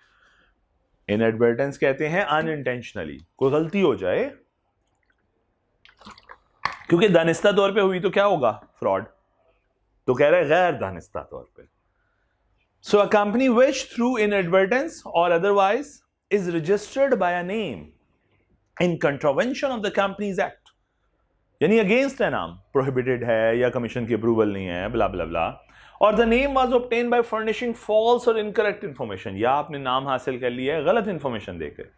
इन एडवर्टेंस कहते हैं अनइंटेंशनली, कोई गलती हो जाए, क्योंकि दानिस्ता तौर पे हुई तो क्या होगा, फ्रॉड, तो कह रहे हैं गैर दानिस्ता तौर पे। सो a company which through inadvertence और otherwise is registered by a name in contravention of the companies act, यानी अगेंस्ट है नाम, प्रोहिबिटेड है या कमीशन की अप्रूवल नहीं है, ब्ला ब्ला ब्ला, और the name was obtain by furnishing false और इनकरेक्ट इंफॉर्मेशन, या आपने नाम हासिल कर लिया है गलत इंफॉर्मेशन देकर।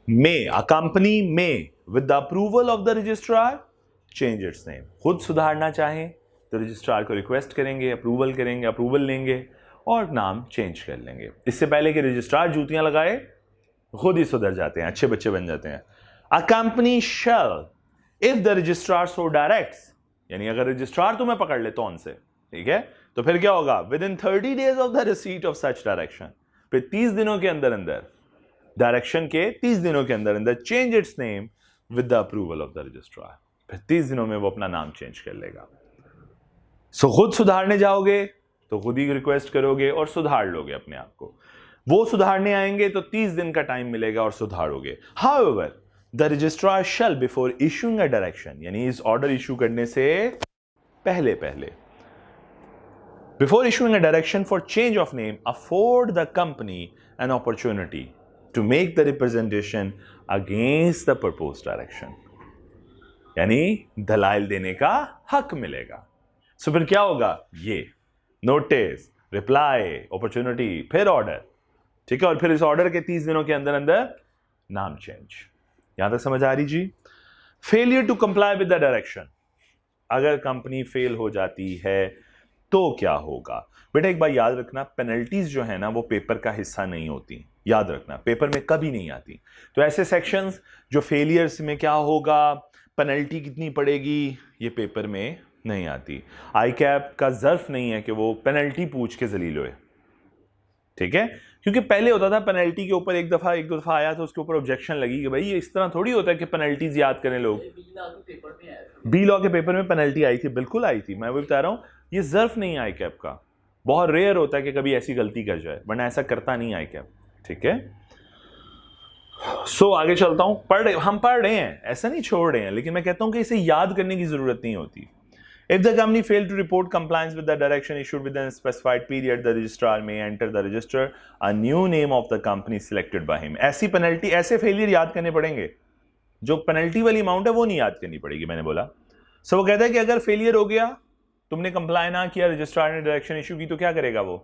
मे अ कंपनी में with the approval of the registrar change its name, खुद सुधारना चाहें तो रजिस्ट्रार को रिक्वेस्ट करेंगे, अप्रूवल लेंगे और नाम चेंज कर लेंगे। इससे पहले कि रजिस्ट्रार जूतियां लगाए, खुद ही सुधर जाते हैं, अच्छे बच्चे बन जाते हैं। A company shall, if the registrar so directs, यानी अगर रजिस्ट्रार तुम्हें पकड़ ले तो से, ठीक है, तो फिर क्या होगा, with in 30 days of the receipt of such direction, फिर 30 दिनों के अंदर अंदर, डायरेक्शन के 30 दिनों के अंदर अंदर, change its name with the approval of the registrar, फिर 30 दिनों में वो अपना नाम चेंज कर लेगा। सो खुद सुधारने जाओगे तो खुद ही रिक्वेस्ट करोगे और सुधार लोगे अपने आप को, वो सुधारने आएंगे तो 30 दिन का टाइम मिलेगा और सुधारोगे। However, the registrar shall before issuing a direction, यानी इस ऑर्डर इशू करने से पहले before issuing a direction for change of name, afford the company an opportunity to make the representation against the proposed direction, यानी दलाइल देने का हक मिलेगा। सो फिर क्या होगा, ये नोटिस, रिप्लाई, अपॉर्चुनिटी, फिर ऑर्डर, ठीक है, और फिर इस ऑर्डर के 30 दिनों के अंदर अंदर नाम चेंज। यहां तक समझ आ रही जी। Failure to comply with the direction, अगर कंपनी फेल हो जाती है तो क्या होगा। बेटा एक बार याद रखना, पेनल्टीज जो है ना वो पेपर का हिस्सा नहीं होती, याद रखना, पेपर में कभी नहीं आती। तो ऐसे सेक्शंस जो फेलियर्स में क्या होगा, पेनल्टी कितनी पड़ेगी, ये पेपर में नहीं आती। आई कैप का ज़र्फ नहीं है कि वो पेनल्टी पूछ के जलील हुए, ठीक है, क्योंकि पहले होता था पेनल्टी के ऊपर एक दफा आया तो उसके ऊपर ऑब्जेक्शन लगी कि भाई ये इस तरह थोड़ी होता है कि पेनल्टीज याद करें लोग। बी लॉ के पेपर में पेनल्टी आई थी, बिल्कुल आई थी, मैं वही बता रहा हूँ, ये ज़र्फ नहीं आई कैप का, बहुत रेयर होता है कि कभी ऐसी गलती कर जाए, वरना ऐसा करता नहीं आई कैप। ठीक है, सो आगे चलता हूं, हम पढ़ रहे हैं, ऐसा नहीं छोड़ रहे हैं, लेकिन मैं कहता हूं कि इसे याद करने की जरूरत नहीं होती। If the company failed to report compliance with the direction issued within a specified period, the registrar may enter the register a new name of the company selected by him. ऐसी पेनल्टी, ऐसे failure याद करने पड़ेंगे, जो penalty वाली amount है वो नहीं याद करनी पड़ेगी, मैंने बोला। सो वो कहता है कि अगर फेलियर हो गया, तुमने कंप्लाई ना किया, रजिस्ट्रार ने डायरेक्शन इशू की, तो क्या करेगा वो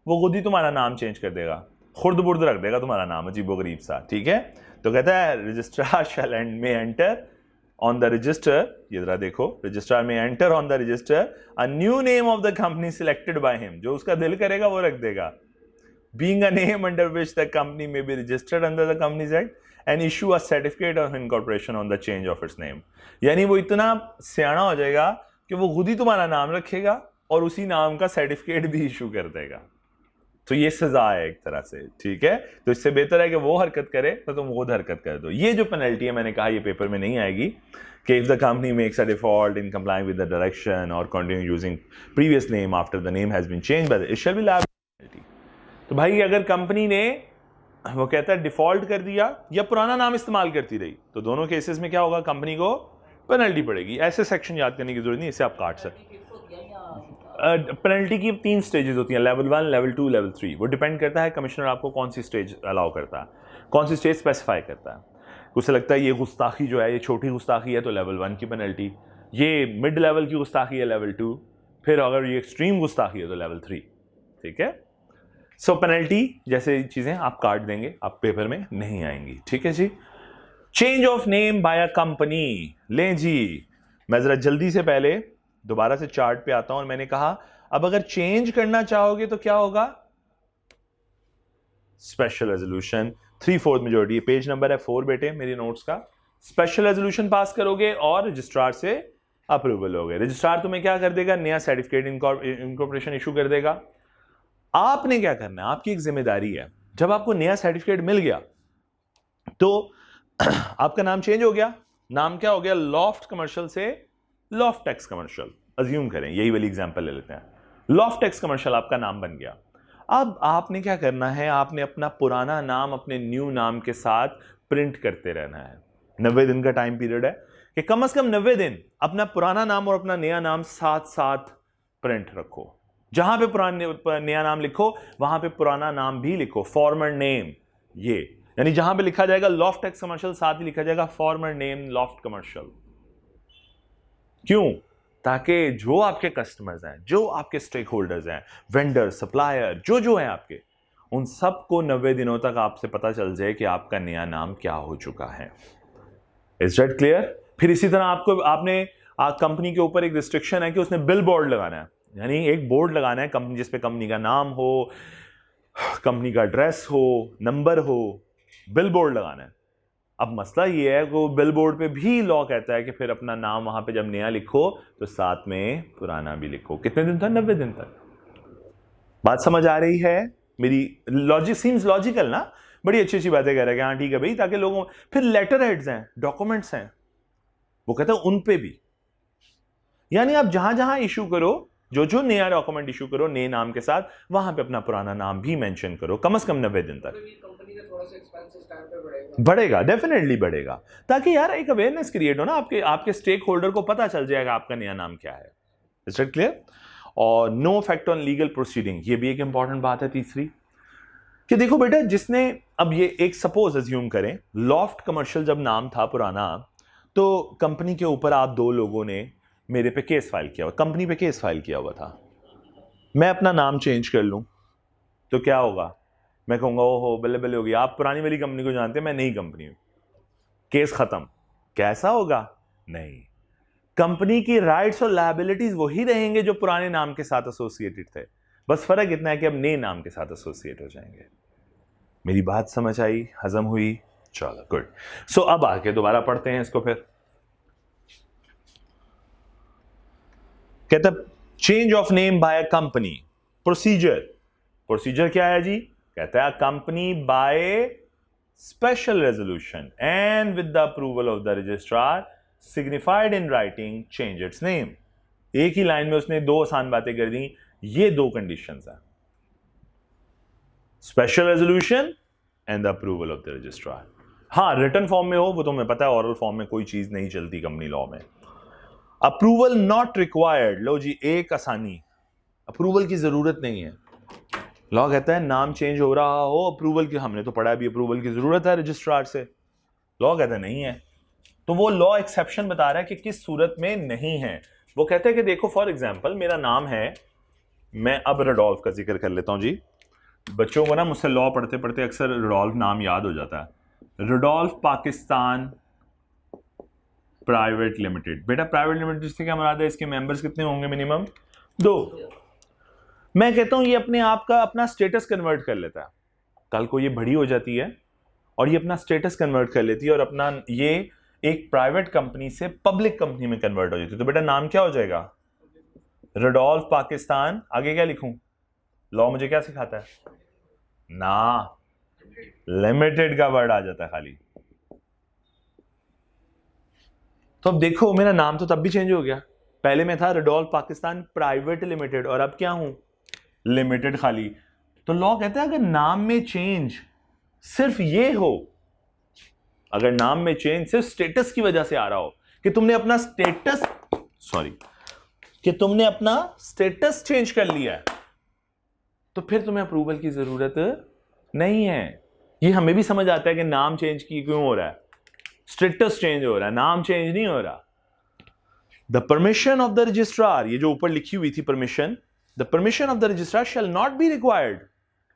खुद ही तुम्हारा नाम चेंज कर देगा, खुर्द बुर्द रख देगा तुम्हारा नाम, अजीबो गरीब सा। ठीक है, तो कहता है registrar shall and may enter on the register, ये जरा देखो, registrar may enter on the register a new name of the company selected by him, जो उसका दिल करेगा वो रख देगा, being a name under which the company may be registered under the Companies Act and issue a certificate of incorporation on the change of its name। यानी वो इतना सियाना हो जाएगा कि वो खुद ही तुम्हारा नाम रखेगा और उसी नाम का सर्टिफिकेट भी इशू कर देगा। तो ये सजा है एक तरह से। ठीक है, तो इससे बेहतर है कि वो हरकत करे तो तुम वो हरकत कर दो। ये जो पेनल्टी है, मैंने कहा ये पेपर में नहीं आएगी, कि if the company makes a default in complying with the direction और continue using previous name after the name has been changed by it shall be liable penalty. तो भाई अगर कंपनी ने, वो कहता है, डिफॉल्ट कर दिया या पुराना नाम इस्तेमाल करती रही, तो दोनों केसेस में क्या होगा, कंपनी को पेनल्टी पड़ेगी। ऐसे सेक्शन याद करने की जरूरत नहीं, इसे आप काट सकते। पेनल्टी की 3 स्टेजेस होती हैं, लेवल 1, लेवल 2, लेवल 3। वो डिपेंड करता है कमिश्नर आपको कौन सी स्टेज अलाउ करता है, कौन सी स्टेज स्पेसिफाई करता है। उसे लगता है ये गुस्ताखी जो है, ये छोटी गुस्ताखी है, तो लेवल 1 की पेनल्टी, ये मिड लेवल की गुस्ताखी है लेवल 2, फिर अगर ये एक्सट्रीम गुस्ताखी है तो लेवल 3। ठीक है, सो पेनल्टी जैसे चीज़ें आप काट देंगे, आप पेपर में नहीं आएंगी। ठीक है जी। Change of name by a company, लें जी, मैं जरा जल्दी से पहले दोबारा से चार्ट पे आता हूं, और मैंने कहा अब अगर चेंज करना चाहोगे तो क्या होगा, special resolution, 3/4 majority, page number है 4 बेटे मेरे नोट्स का। स्पेशल रेजोल्यूशन पास करोगे और रजिस्ट्रार से अप्रूवल हो गए। रजिस्ट्रार तुम्हें क्या कर देगा, नया सर्टिफिकेट इनकॉर्पोरेशन इशू कर देगा। आपने क्या करना है, आपकी एक जिम्मेदारी है, जब आपको नया सर्टिफिकेट मिल गया तो आपका नाम चेंज हो गया, नाम क्या हो गया, लॉफ्ट कमर्शियल से लॉफ्टेक्स कमर्शियल, अज्यूम करें, यही वाली एग्जांपल ले लेते हैं, लॉफ्टेक्स कमर्शियल आपका नाम बन गया। अब आपने क्या करना है, आपने अपना पुराना नाम अपने न्यू नाम के साथ प्रिंट करते रहना है। 90 दिन का टाइम पीरियड है कि कम से कम 90 दिन अपना पुराना नाम और अपना नया नाम साथ साथ प्रिंट रखो। जहां पे नया नाम लिखो वहां पे पुराना नाम भी लिखो, फॉर्मर नेम, ये यानी जहां पे लिखा जाएगा लॉफ्टेक्स कमर्शियल, साथ ही लिखा जाएगा फॉर्मर नेम लॉफ्ट कमर्शियल। क्यों, ताकि जो आपके कस्टमर्स हैं, जो आपके स्टेक होल्डर्स हैं, वेंडर, सप्लायर, जो है आपके, उन सबको 90 दिनों तक आपसे पता चल जाए कि आपका नया नाम क्या हो चुका है। Is that clear? फिर इसी तरह आपने कंपनी के ऊपर एक रिस्ट्रिक्शन है कि उसने बिल बोर्ड लगाना है, यानी एक बोर्ड लगाना है कंपनी, जिसपे कंपनी का नाम हो, कंपनी का एड्रेस हो, नंबर हो, बिल बोर्ड लगाना है। अब मसला ये है कि बिल बोर्ड पे भी लॉ कहता है कि फिर अपना नाम वहां पे जब नया लिखो तो साथ में पुराना भी लिखो। कितने दिन तक? 90 दिन तक। बात समझ आ रही है मेरी? लॉजिक सीम्स लॉजिकल ना? बड़ी अच्छी अच्छी बातें कह रहे हैं, हाँ ठीक है भाई, ताकि लोगों, फिर लेटर हेड्स हैं, डॉक्यूमेंट्स हैं, वो कहते हैं उन पे भी, यानी आप जहां जहां इशू करो, जो नया डॉक्यूमेंट इशू करो नए नाम के साथ, वहां पे अपना पुराना नाम भी मेंशन करो, कम से कम 90 दिन तक। बढ़ेगा, डेफिनेटली बढ़ेगा, ताकि यार एक अवेयरनेस क्रिएट हो ना, आपके स्टेक होल्डर को पता चल जाएगा आपका नया नाम क्या है। Is that clear? और no effect on legal proceeding, ये भी एक इंपॉर्टेंट बात है तीसरी, कि देखो बेटा, जिसने, अब ये एक सपोज अज्यूम करें, लॉफ्ट कमर्शियल जब नाम था पुराना, तो कंपनी के ऊपर आप 2 लोगों ने मेरे पे केस फाइल किया हुआ, कंपनी पे केस फाइल किया हुआ था, मैं अपना नाम चेंज कर लूं तो क्या होगा? मैं कहूंगा ओहो बल्ले बल्ले हो गया, आप पुरानी वाली कंपनी को जानते हैं, मैं नई कंपनी हूं, केस खत्म। कैसा होगा? नहीं, कंपनी की राइट्स और लायबिलिटीज वही रहेंगे जो पुराने नाम के साथ एसोसिएटेड थे, बस फर्क इतना है कि अब नए नाम के साथ एसोसिएट हो जाएंगे। मेरी बात समझ आई, हजम हुई? चलो गुड। सो अब आके दोबारा पढ़ते हैं इसको। फिर कहता change of name by a company, procedure क्या है जी? कहता है company by special resolution and with the approval of the registrar signified in writing change its name. एक ही लाइन में उसने दो आसान बातें कर दी। ये दो कंडीशंस हैं, special resolution and the approval of the registrar. हाँ, रिटन फॉर्म में हो वो तो मैं पता है, ऑरल फॉर्म में कोई चीज नहीं चलती कंपनी लॉ में। अप्रूवल नॉट रिक्वायर्ड, लो जी एक आसानी, अप्रूवल की जरूरत नहीं है। लॉ कहता है नाम चेंज हो रहा हो, अप्रूवल की, हमने तो पढ़ा भी अप्रूवल की जरूरत है रजिस्ट्रार से। लॉ कहता है नहीं है। तो वो लॉ एक्सेप्शन बता रहा है कि किस सूरत में नहीं है। वो कहता है कि देखो फॉर एग्जांपल मेरा नाम है, मैं अब रडोल्फ का जिक्र कर लेता हूं जी। बच्चों को ना मुझसे लॉ पढ़ते पढ़ते अक्सर रडोल्फ नाम याद हो जाता है। Rudolf Pakistan private limited. बेटा प्राइवेट लिमिटेड से क्या मुराद है? इसके मेंबर्स कितने होंगे? मिनिमम 2। मैं कहता हूं ये अपने आप का अपना स्टेटस कन्वर्ट कर लेता है। कल को ये बड़ी हो जाती है और ये अपना स्टेटस कन्वर्ट कर लेती है और अपना ये एक प्राइवेट कंपनी से पब्लिक कंपनी में कन्वर्ट हो जाती है। तो बेटा नाम क्या हो जाएगा? रडोल्फ पाकिस्तान। आगे क्या लिखूं? लॉ मुझे क्या सिखाता है? ना, लिमिटेड का वर्ड आ जाता है खाली। तो अब देखो मेरा नाम तो तब भी चेंज हो गया। पहले मैं था रडोल्फ पाकिस्तान प्राइवेट लिमिटेड और अब क्या हूं? लिमिटेड खाली। तो लॉ कहता है अगर नाम में चेंज सिर्फ ये हो, अगर नाम में चेंज सिर्फ स्टेटस की वजह से आ रहा हो कि तुमने अपना स्टेटस चेंज कर लिया है, तो फिर तुम्हें अप्रूवल की जरूरत नहीं है। ये हमें भी समझ आता है कि नाम चेंज क्यों हो रहा है, स्टेटस चेंज हो रहा है, नाम चेंज नहीं हो रहा। The permission of the registrar, ये जो ऊपर लिखी हुई थी permission, the permission of the registrar shall not be required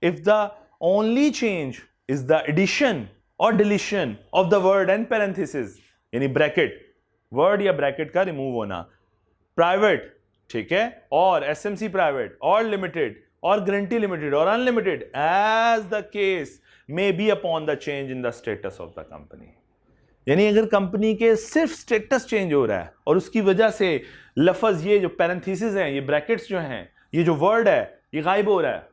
if the only change is the addition और deletion of the word and parenthesis, यानी ब्रैकेट, वर्ड या ब्रैकेट का रिमूव होना। प्राइवेट, ठीक है, और एसएमसी प्राइवेट और लिमिटेड और गारंटी लिमिटेड और unlimited as the case may be upon the change in the status of the company. यानी अगर कंपनी के सिर्फ स्टेटस चेंज हो रहा है और उसकी वजह से लफ्ज, ये जो पैरेंथेसिस हैं, ये ब्रैकेट्स जो हैं, ये जो वर्ड है ये गायब हो रहा है,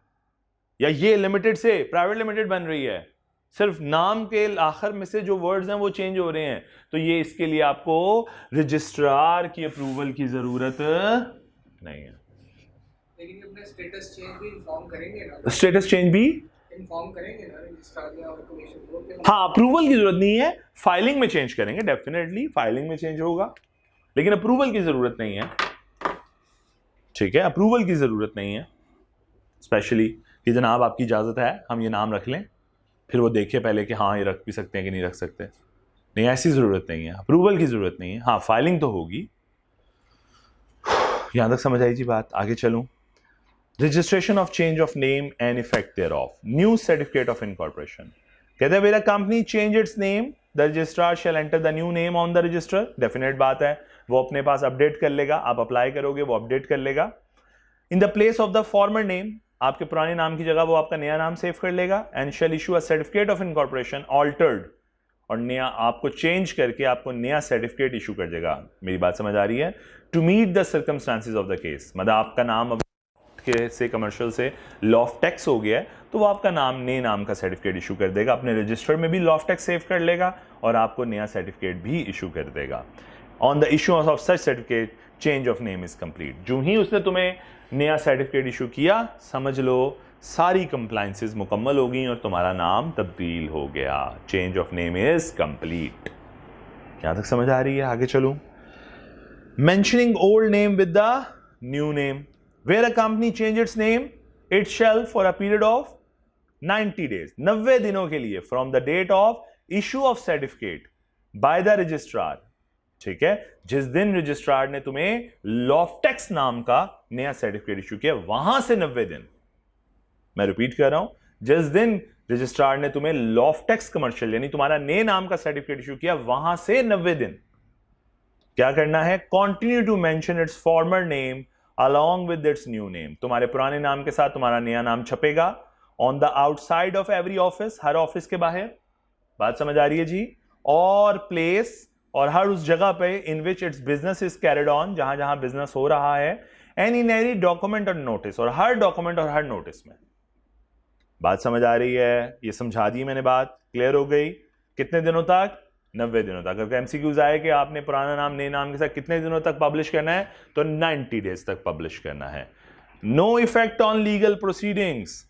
या ये लिमिटेड से प्राइवेट लिमिटेड बन रही है, सिर्फ नाम के आखिर में से जो वर्ड्स हैं वो चेंज हो रहे हैं, तो ये इसके लिए आपको रजिस्ट्रार की अप्रूवल की जरूरत नहीं है। लेकिन अपने स्टेटस चेंज भी इन्फॉर्म करेंगे ना? स्टेटस चेंज भी इन्फॉर्म करेंगे ना रजिस्ट्रार या कमीशन को? हाँ, अप्रूवल की जरूरत नहीं है, फाइलिंग में चेंज करेंगे, डेफिनेटली फाइलिंग में चेंज होगा, लेकिन अप्रूवल की जरूरत नहीं है। ठीक है, अप्रूवल की जरूरत नहीं है, स्पेशली कि जनाब आपकी इजाजत है हम ये नाम रख लें, फिर वो देखे पहले कि हाँ ये रख भी सकते हैं कि नहीं रख सकते। नहीं, ऐसी जरूरत नहीं है, अप्रूवल की जरूरत नहीं है। हाँ, फाइलिंग तो होगी। यहां तक समझ आई जी बात? आगे चलूं। Registration of change of name and effect thereof new certificate of incorporation. कहते हैं मेरा company change its name, the registrar shall enter the new name on the register. Definite बात है, वो अपने पास अपडेट कर लेगा, आप अप्लाई करोगे वो अपडेट कर लेगा। In the place of the former name, आपके पुराने नाम की जगह वो आपका नया नाम सेव कर लेगा। And shall issue a certificate of incorporation altered, और नया आपको चेंज करके आपको नया सर्टिफिकेट इशू कर देगा। मेरी बात समझ आ रही है? To meet the circumstances of the case, मतलब आपका नाम अब से कमर्शियल से लॉफ्ट टैक्स हो गया है, तो वो आपका नाम नए नाम का सर्टिफिकेट इशू कर देगा, अपने रजिस्टर में भी लॉफ्ट टैक्स सेव कर लेगा और आपको नया सर्टिफिकेट भी इशू कर देगा। On the issue of such certificate change of name is complete. जो ही उसने तुम्हें नया सर्टिफिकेट इशू किया, समझ लो सारी कंप्लायंसेस मुकम्मल हो गई और तुम्हारा नाम तब्दील हो गया। Change of name is complete. यहां तक समझ आ रही है? आगे चलूं। Mentioning old name with the new name, where a company change its name, it shall for a period of 90 days, 90 दिनों के लिए, from the date of issue of certificate by the registrar, ठीक है, जिस दिन रजिस्ट्रार ने तुम्हें लॉफ्टेक्स नाम का नया सर्टिफिकेट इशू किया वहां से 90 दिन। मैं रिपीट कर रहा हूं, जिस दिन रजिस्ट्रार ने तुम्हें लॉफ्टेक्स कमर्शियल यानी तुम्हारा नए नाम का सर्टिफिकेट इशू किया वहां से 90 दिन क्या करना है? Continue to mention its former name along with its new name, तुम्हारे पुराने नाम के साथ तुम्हारा नया नाम छपेगा on the outside of every office, her office के बाहर। बात समझ आ रही है जी? और प्लेस, और हर उस जगह पे in which its business is carried on, जहां जहां बिजनेस हो रहा है, and in every document और नोटिस, और हर डॉक्यूमेंट और हर नोटिस में। बात समझ आ रही है? ये समझा दी मैंने, बात क्लियर हो गई? कितने दिनों तक? 90 दिनों तक। अगर एमसीक्यूज आए कि आपने पुराना नाम नए नाम के साथ कितने दिनों तक पब्लिश करना है, तो 90 डेज तक पब्लिश करना है। No effect on legal proceedings.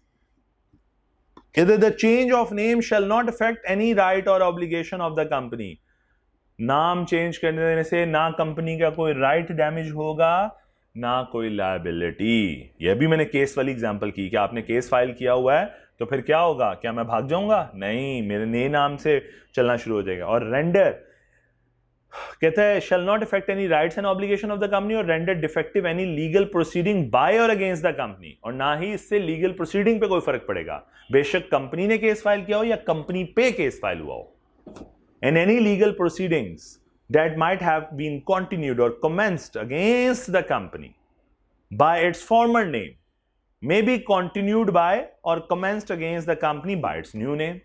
The change of name shall not affect any right or obligation of the company. नाम चेंज करने देने से ना कंपनी का कोई राइट डैमेज होगा, ना कोई लायबिलिटी। यह भी मैंने केस वाली एग्जांपल की कि आपने केस फाइल किया हुआ है तो फिर क्या होगा? क्या मैं भाग जाऊंगा? नहीं, मेरे नए नाम से चलना शुरू हो जाएगा। और रेंडर कहता है shall not affect any rights and obligation of the company or render defective any legal proceeding by or against the company। और ना ही इससे लीगल प्रोसीडिंग पे कोई फर्क पड़ेगा, बेशक कंपनी ने केस फाइल किया हो या कंपनी पे केस फाइल हुआ हो। And any legal proceedings that might have been continued or commenced against the company by its former name may be continued by or commenced against the company by its new name।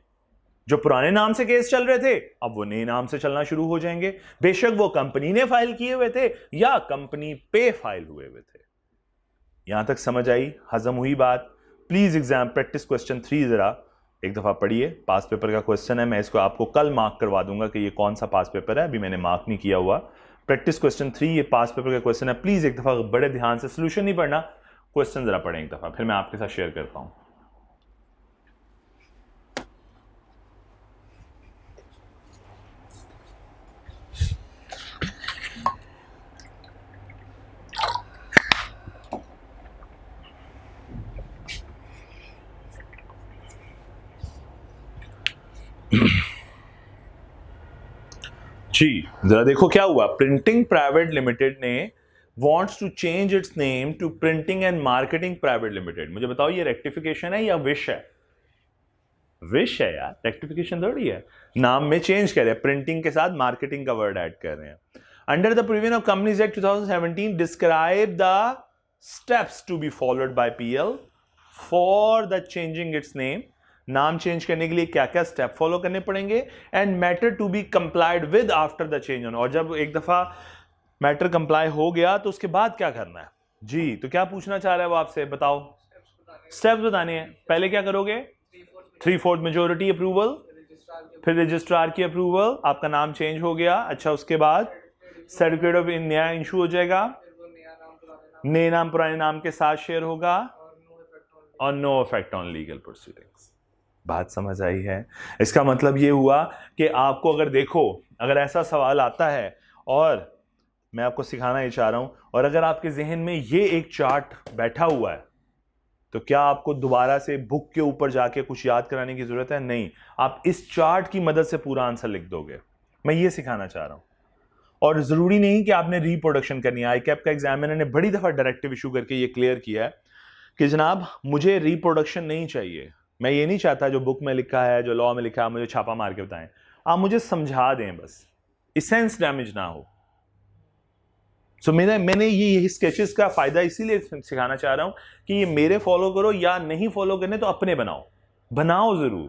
जो पुराने नाम से case चल रहे थे अब वो नए नाम से चलना शुरू हो जाएंगे, बेशक वो कंपनी ने फाइल किए हुए थे या कंपनी पे फाइल हुए हुए थे। यहां तक समझ आई? हजम हुई बात? प्लीज एग्जाम प्रैक्टिस क्वेश्चन 3 जरा एक दफा पढ़िए। पास पेपर का क्वेश्चन है, मैं इसको आपको कल मार्क करवा दूंगा कि ये कौन सा पास पेपर है, अभी मैंने मार्क नहीं किया हुआ। प्रैक्टिस क्वेश्चन 3 ये पास पेपर का क्वेश्चन है। प्लीज एक दफा बड़े ध्यान से, सोल्यूशन नहीं पढ़ना, क्वेश्चन जरा पढ़ें एक दफा, फिर मैं आपके साथ शेयर करता हूं। जी जरा देखो क्या हुआ। प्रिंटिंग प्राइवेट लिमिटेड ने wants to change its name to printing and marketing private limited. मुझे बताओ ये रेक्टिफिकेशन है या विश है? विश है यार, रेक्टिफिकेशन थोड़ी है। नाम में चेंज कर रहे हैं, प्रिंटिंग के साथ मार्केटिंग का वर्ड ऐड कर रहे हैं। Under the provision of companies act 2017 describe the steps to be followed by PL for the changing its name. नाम चेंज करने के लिए क्या क्या स्टेप फॉलो करने पड़ेंगे, and matter to be complied with after the change on. और जब एक दफा मैटर कंप्लाई हो गया तो उसके बाद क्या करना है? जी तो क्या पूछना चाह रहा है वो आपसे, बताओ। स्टेप्स बताने हैं। पहले क्या करोगे? 3/4 मेजोरिटी अप्रूवल, फिर रजिस्ट्रार की अप्रूवल, आपका नाम चेंज हो गया। अच्छा उसके बाद सर्टिफिकेट ऑफ नया इशू हो जाएगा, नए नाम पुराने नाम के साथ शेयर होगा, और no effect on legal proceedings. बात समझ आई है? इसका मतलब ये हुआ कि आपको अगर देखो, अगर ऐसा सवाल आता है और मैं आपको सिखाना ये चाह रहा हूं, और अगर आपके जहन में ये एक चार्ट बैठा हुआ है तो क्या आपको दोबारा से बुक के ऊपर जाके कुछ याद कराने की जरूरत है? नहीं, आप इस चार्ट की मदद से पूरा आंसर लिख दोगे। मैं ये सिखाना चाह रहा हूं। और जरूरी नहीं कि आपने रिप्रोडक्शन करनी है। आईकैप का एग्जामिनर ने बड़ी दफा डायरेक्टिव इशू करके ये क्लियर किया है कि जनाब मुझे रिप्रोडक्शन नहीं चाहिए। मैं ये नहीं चाहता जो बुक में लिखा है, जो लॉ में लिखा है, मुझे छापा मार के बताएं। आप मुझे समझा दें बस, इसेंस डैमेज ना हो। सो मैंने ये स्केचेस का फायदा इसीलिए सिखाना चाह रहा हूं कि ये मेरे फॉलो करो या नहीं फॉलो करने तो अपने बनाओ जरूर,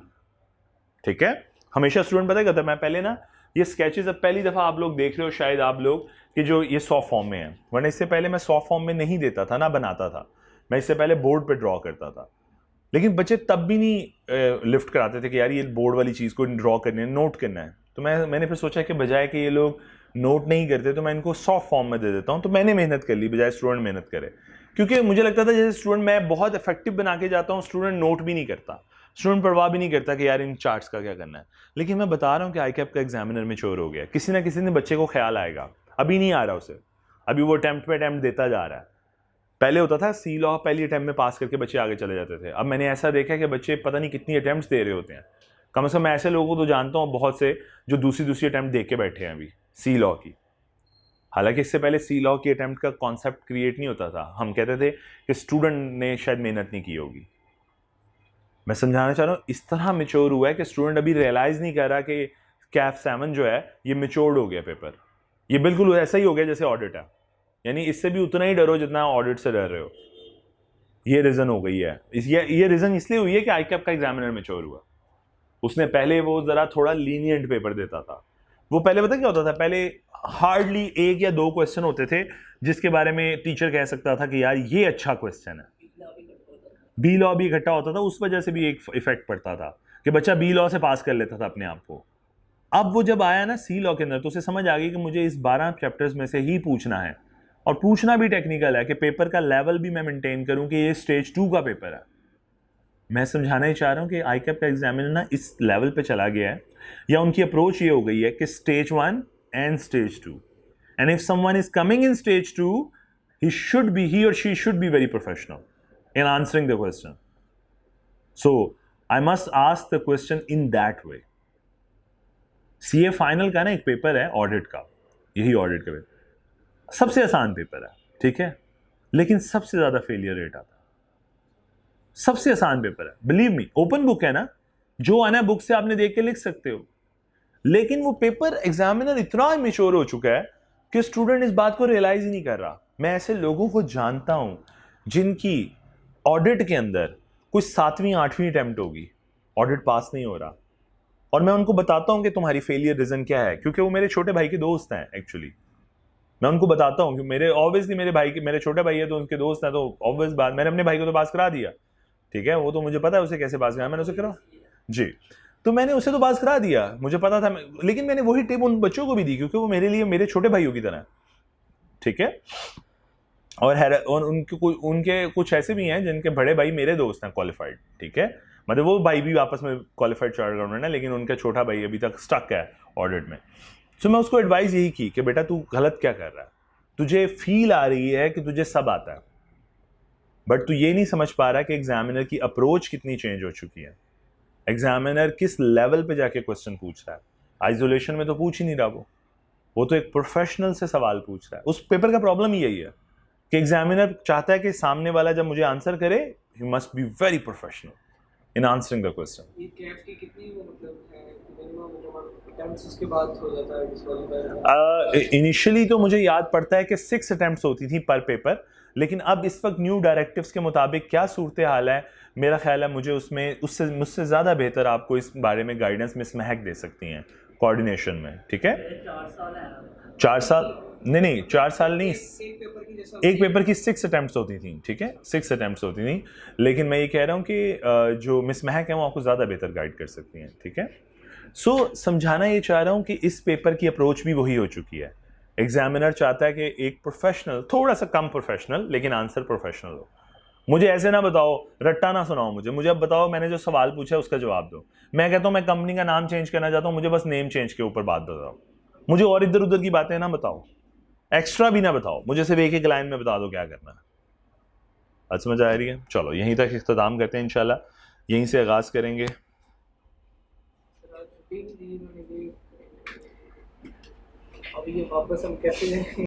ठीक है। हमेशा स्टूडेंट पता है, मैं पहले ना ये स्केचेस अब पहली दफा आप लोग देख रहे हो शायद आप लोग कि जो ये सॉफ्ट फॉर्म में है, वरना इससे पहले मैं सॉफ्ट फॉर्म में नहीं देता था, ना बनाता था। मैं इससे पहले बोर्ड पे ड्रॉ करता था, लेकिन बच्चे तब भी नहीं लिफ्ट कराते थे कि यार ये बोर्ड वाली चीज़ को ड्रॉ करना है, नोट करना है। तो मैंने फिर सोचा कि बजाय कि ये लोग नोट नहीं करते तो मैं इनको सॉफ्ट फॉर्म में दे देता हूँ। तो मैंने मेहनत कर ली बजाय स्टूडेंट मेहनत करे, क्योंकि मुझे लगता था जैसे स्टूडेंट मैं बहुत इफेक्टिव बना के जाता हूँ, स्टूडेंट नोट भी नहीं करता, स्टूडेंट परवाह भी नहीं करता कि यार इन चार्ट्स का क्या करना है। लेकिन मैं बता रहा हूँ कि आईकैप का एग्जामिनर मैच्योर हो गया, किसी ना किसी दिन बच्चे को ख्याल आएगा। अभी नहीं आ रहा उसे, अभी वो अटेम्प्ट पे अटेम्प्ट देता जा रहा है। पहले होता था सी लॉ पहली अटेम्प्ट में पास करके बच्चे आगे चले जाते थे। अब मैंने ऐसा देखा कि बच्चे पता नहीं कितनी अटेम्प्ट्स दे रहे होते हैं। कम से कम मैं ऐसे लोगों को तो जानता हूँ बहुत से जो दूसरी अटेम्प्ट दे के बैठे हैं अभी सी लॉ की। हालांकि इससे पहले सी लॉ की अटेम्प्ट का कॉन्सेप्ट क्रिएट नहीं होता था, हम कहते थे कि स्टूडेंट ने शायद मेहनत नहीं की होगी। मैं समझाना चाह रहा हूँ इस तरह मेच्योर हुआ है कि स्टूडेंट अभी रियलाइज नहीं कर रहा कि कैफ 7 जो है ये मेच्योर्ड हो गया पेपर। ये बिल्कुल ऐसा ही हो गया जैसे ऑडिट है, यानी इससे भी उतना ही डरो जितना ऑडिट से डर रहे हो। ये रीजन हो गई है, ये रीजन इसलिए हुई है कि आईकैप का एग्जामिनर मेच्योर हुआ। उसने पहले वो जरा थोड़ा लीनियंट पेपर देता था। वो पहले पता क्या होता था, पहले हार्डली 1 या 2 क्वेश्चन होते थे जिसके बारे में टीचर कह सकता था कि यार ये अच्छा क्वेश्चन है। बी लॉ भी इकट्ठा होता था, उस वजह से भी एक इफेक्ट पड़ता था कि बच्चा बी लॉ से पास कर लेता था अपने आप को। अब वो जब आया ना सी लॉ के अंदर, तो उसे समझ आ गई कि मुझे इस 12 चैप्टर्स में से ही पूछना है, और पूछना भी टेक्निकल है कि पेपर का लेवल भी मैं मेंटेन करूं कि ये स्टेज 2 का पेपर है। मैं समझाना ही चाह रहा हूं कि आईकैप का एग्जामिनर ना इस लेवल पे चला गया है, या उनकी अप्रोच ये हो गई है कि stage 1 and stage 2, and if someone is coming in stage 2, he or she should be very professional in answering the question. So I must ask the question in that way. CA final का ना एक paper है audit का, यही audit का paper सबसे आसान paper है, ठीक है, लेकिन सबसे ज्यादा फेलियर रेट आता है। सबसे आसान पेपर है, बिलीव मी, ओपन बुक है ना, जो आना है बुक से आपने देख के लिख सकते हो, लेकिन वो पेपर एग्जामिनर इतना इमेच्योर हो चुका है कि स्टूडेंट इस बात को रियलाइज ही नहीं कर रहा। मैं ऐसे लोगों को जानता हूं जिनकी ऑडिट के अंदर कुछ 7वीं 8वीं अटेम्प्ट होगी, ऑडिट पास नहीं हो रहा, और मैं उनको बताता हूं कि तुम्हारी फेलियर रीजन क्या है, क्योंकि वो मेरे छोटे भाई के दोस्त हैं। एक्चुअली मैं उनको बताता हूं कि मेरे छोटे भाई है तो उनके दोस्त हैं, तो ऑब्वियस बात, मैंने अपने भाई को तो पास करा दिया, ठीक है, वो तो मुझे पता है उसे कैसे पास कराया, मैंने उसे करा जी, तो मैंने उसे तो पास करा दिया, मुझे पता था, लेकिन मैंने वही टिप उन बच्चों को भी दी क्योंकि वो मेरे लिए मेरे छोटे भाइयों की तरह, ठीक है। और उनके कुछ ऐसे भी हैं जिनके बड़े भाई मेरे दोस्त हैं क्वालिफाइड, ठीक है, मतलब वो भाई भी आपस में क्वालिफाइड चार्टर्ड अकाउंटेंट है, लेकिन उनका छोटा भाई अभी तक स्टक है ऑडिट में। तो मैं उसको एडवाइस यही की कि बेटा तू गलत क्या कर रहा है, तुझे फील आ रही है कि तुझे सब आता है, बट तू ये नहीं समझ पा रहा कि एग्जामिनर की अप्रोच कितनी चेंज हो चुकी है, एग्जामिनर किस लेवल पे जाके क्वेश्चन पूछ रहा है। आइसोलेशन में तो पूछ ही नहीं रहा, वो तो एक प्रोफेशनल से सवाल पूछ रहा है। उस पेपर का प्रॉब्लम ही यही है कि एग्जामिनर चाहता है कि सामने वाला जब मुझे आंसर करे, he must be very professional in answering the question. ये कैप की कितनी वो मतलब है मिनिमम अटेम्प्ट्स उसके बाद हो जाता है डिस्क्वालीफाई? इनिशियली तो मुझे याद पड़ता है कि 6 अटेम्प्ट्स होती थी पर पेपर, लेकिन अब इस वक्त न्यू डायरेक्टिव्स के मुताबिक क्या सूरत हाल है, मेरा ख्याल है मुझसे ज़्यादा बेहतर आपको इस बारे में गाइडेंस मिस महक दे सकती हैं कोऑर्डिनेशन में, ठीक है। 4 साल नहीं 4 साल नहीं, एक पेपर की 6 अटेम्प्ट्स होती थी, ठीक है, 6 अटेम्प्ट्स होती थी, लेकिन मैं ये कह रहा हूँ कि जो मिस महक है वो आपको ज़्यादा बेहतर गाइड कर सकती हैं, ठीक है। सो समझाना ये चाह रहा हूँ कि इस पेपर की अप्रोच भी वही हो चुकी है। एग्जामिनर चाहता है कि एक प्रोफेशनल, थोड़ा सा कम प्रोफेशनल, लेकिन आंसर प्रोफेशनल हो। मुझे ऐसे ना बताओ, रट्टा ना सुनाओ मुझे अब बताओ मैंने जो सवाल पूछा है उसका जवाब दो। मैं कहता हूँ मैं कंपनी का नाम चेंज करना चाहता हूँ, मुझे बस नेम चेंज के ऊपर बात बताओ, मुझे और इधर उधर की बातें ना बताओ, एक्स्ट्रा भी ना बताओ, मुझे सिर्फ एक लाइन में बता दो क्या करना है। आज समझ आ रही है? चलो यहीं तक इख्तिताम करते हैं, इंशाल्लाह यहीं से आगाज करेंगे। अब ये वापस हम कैसे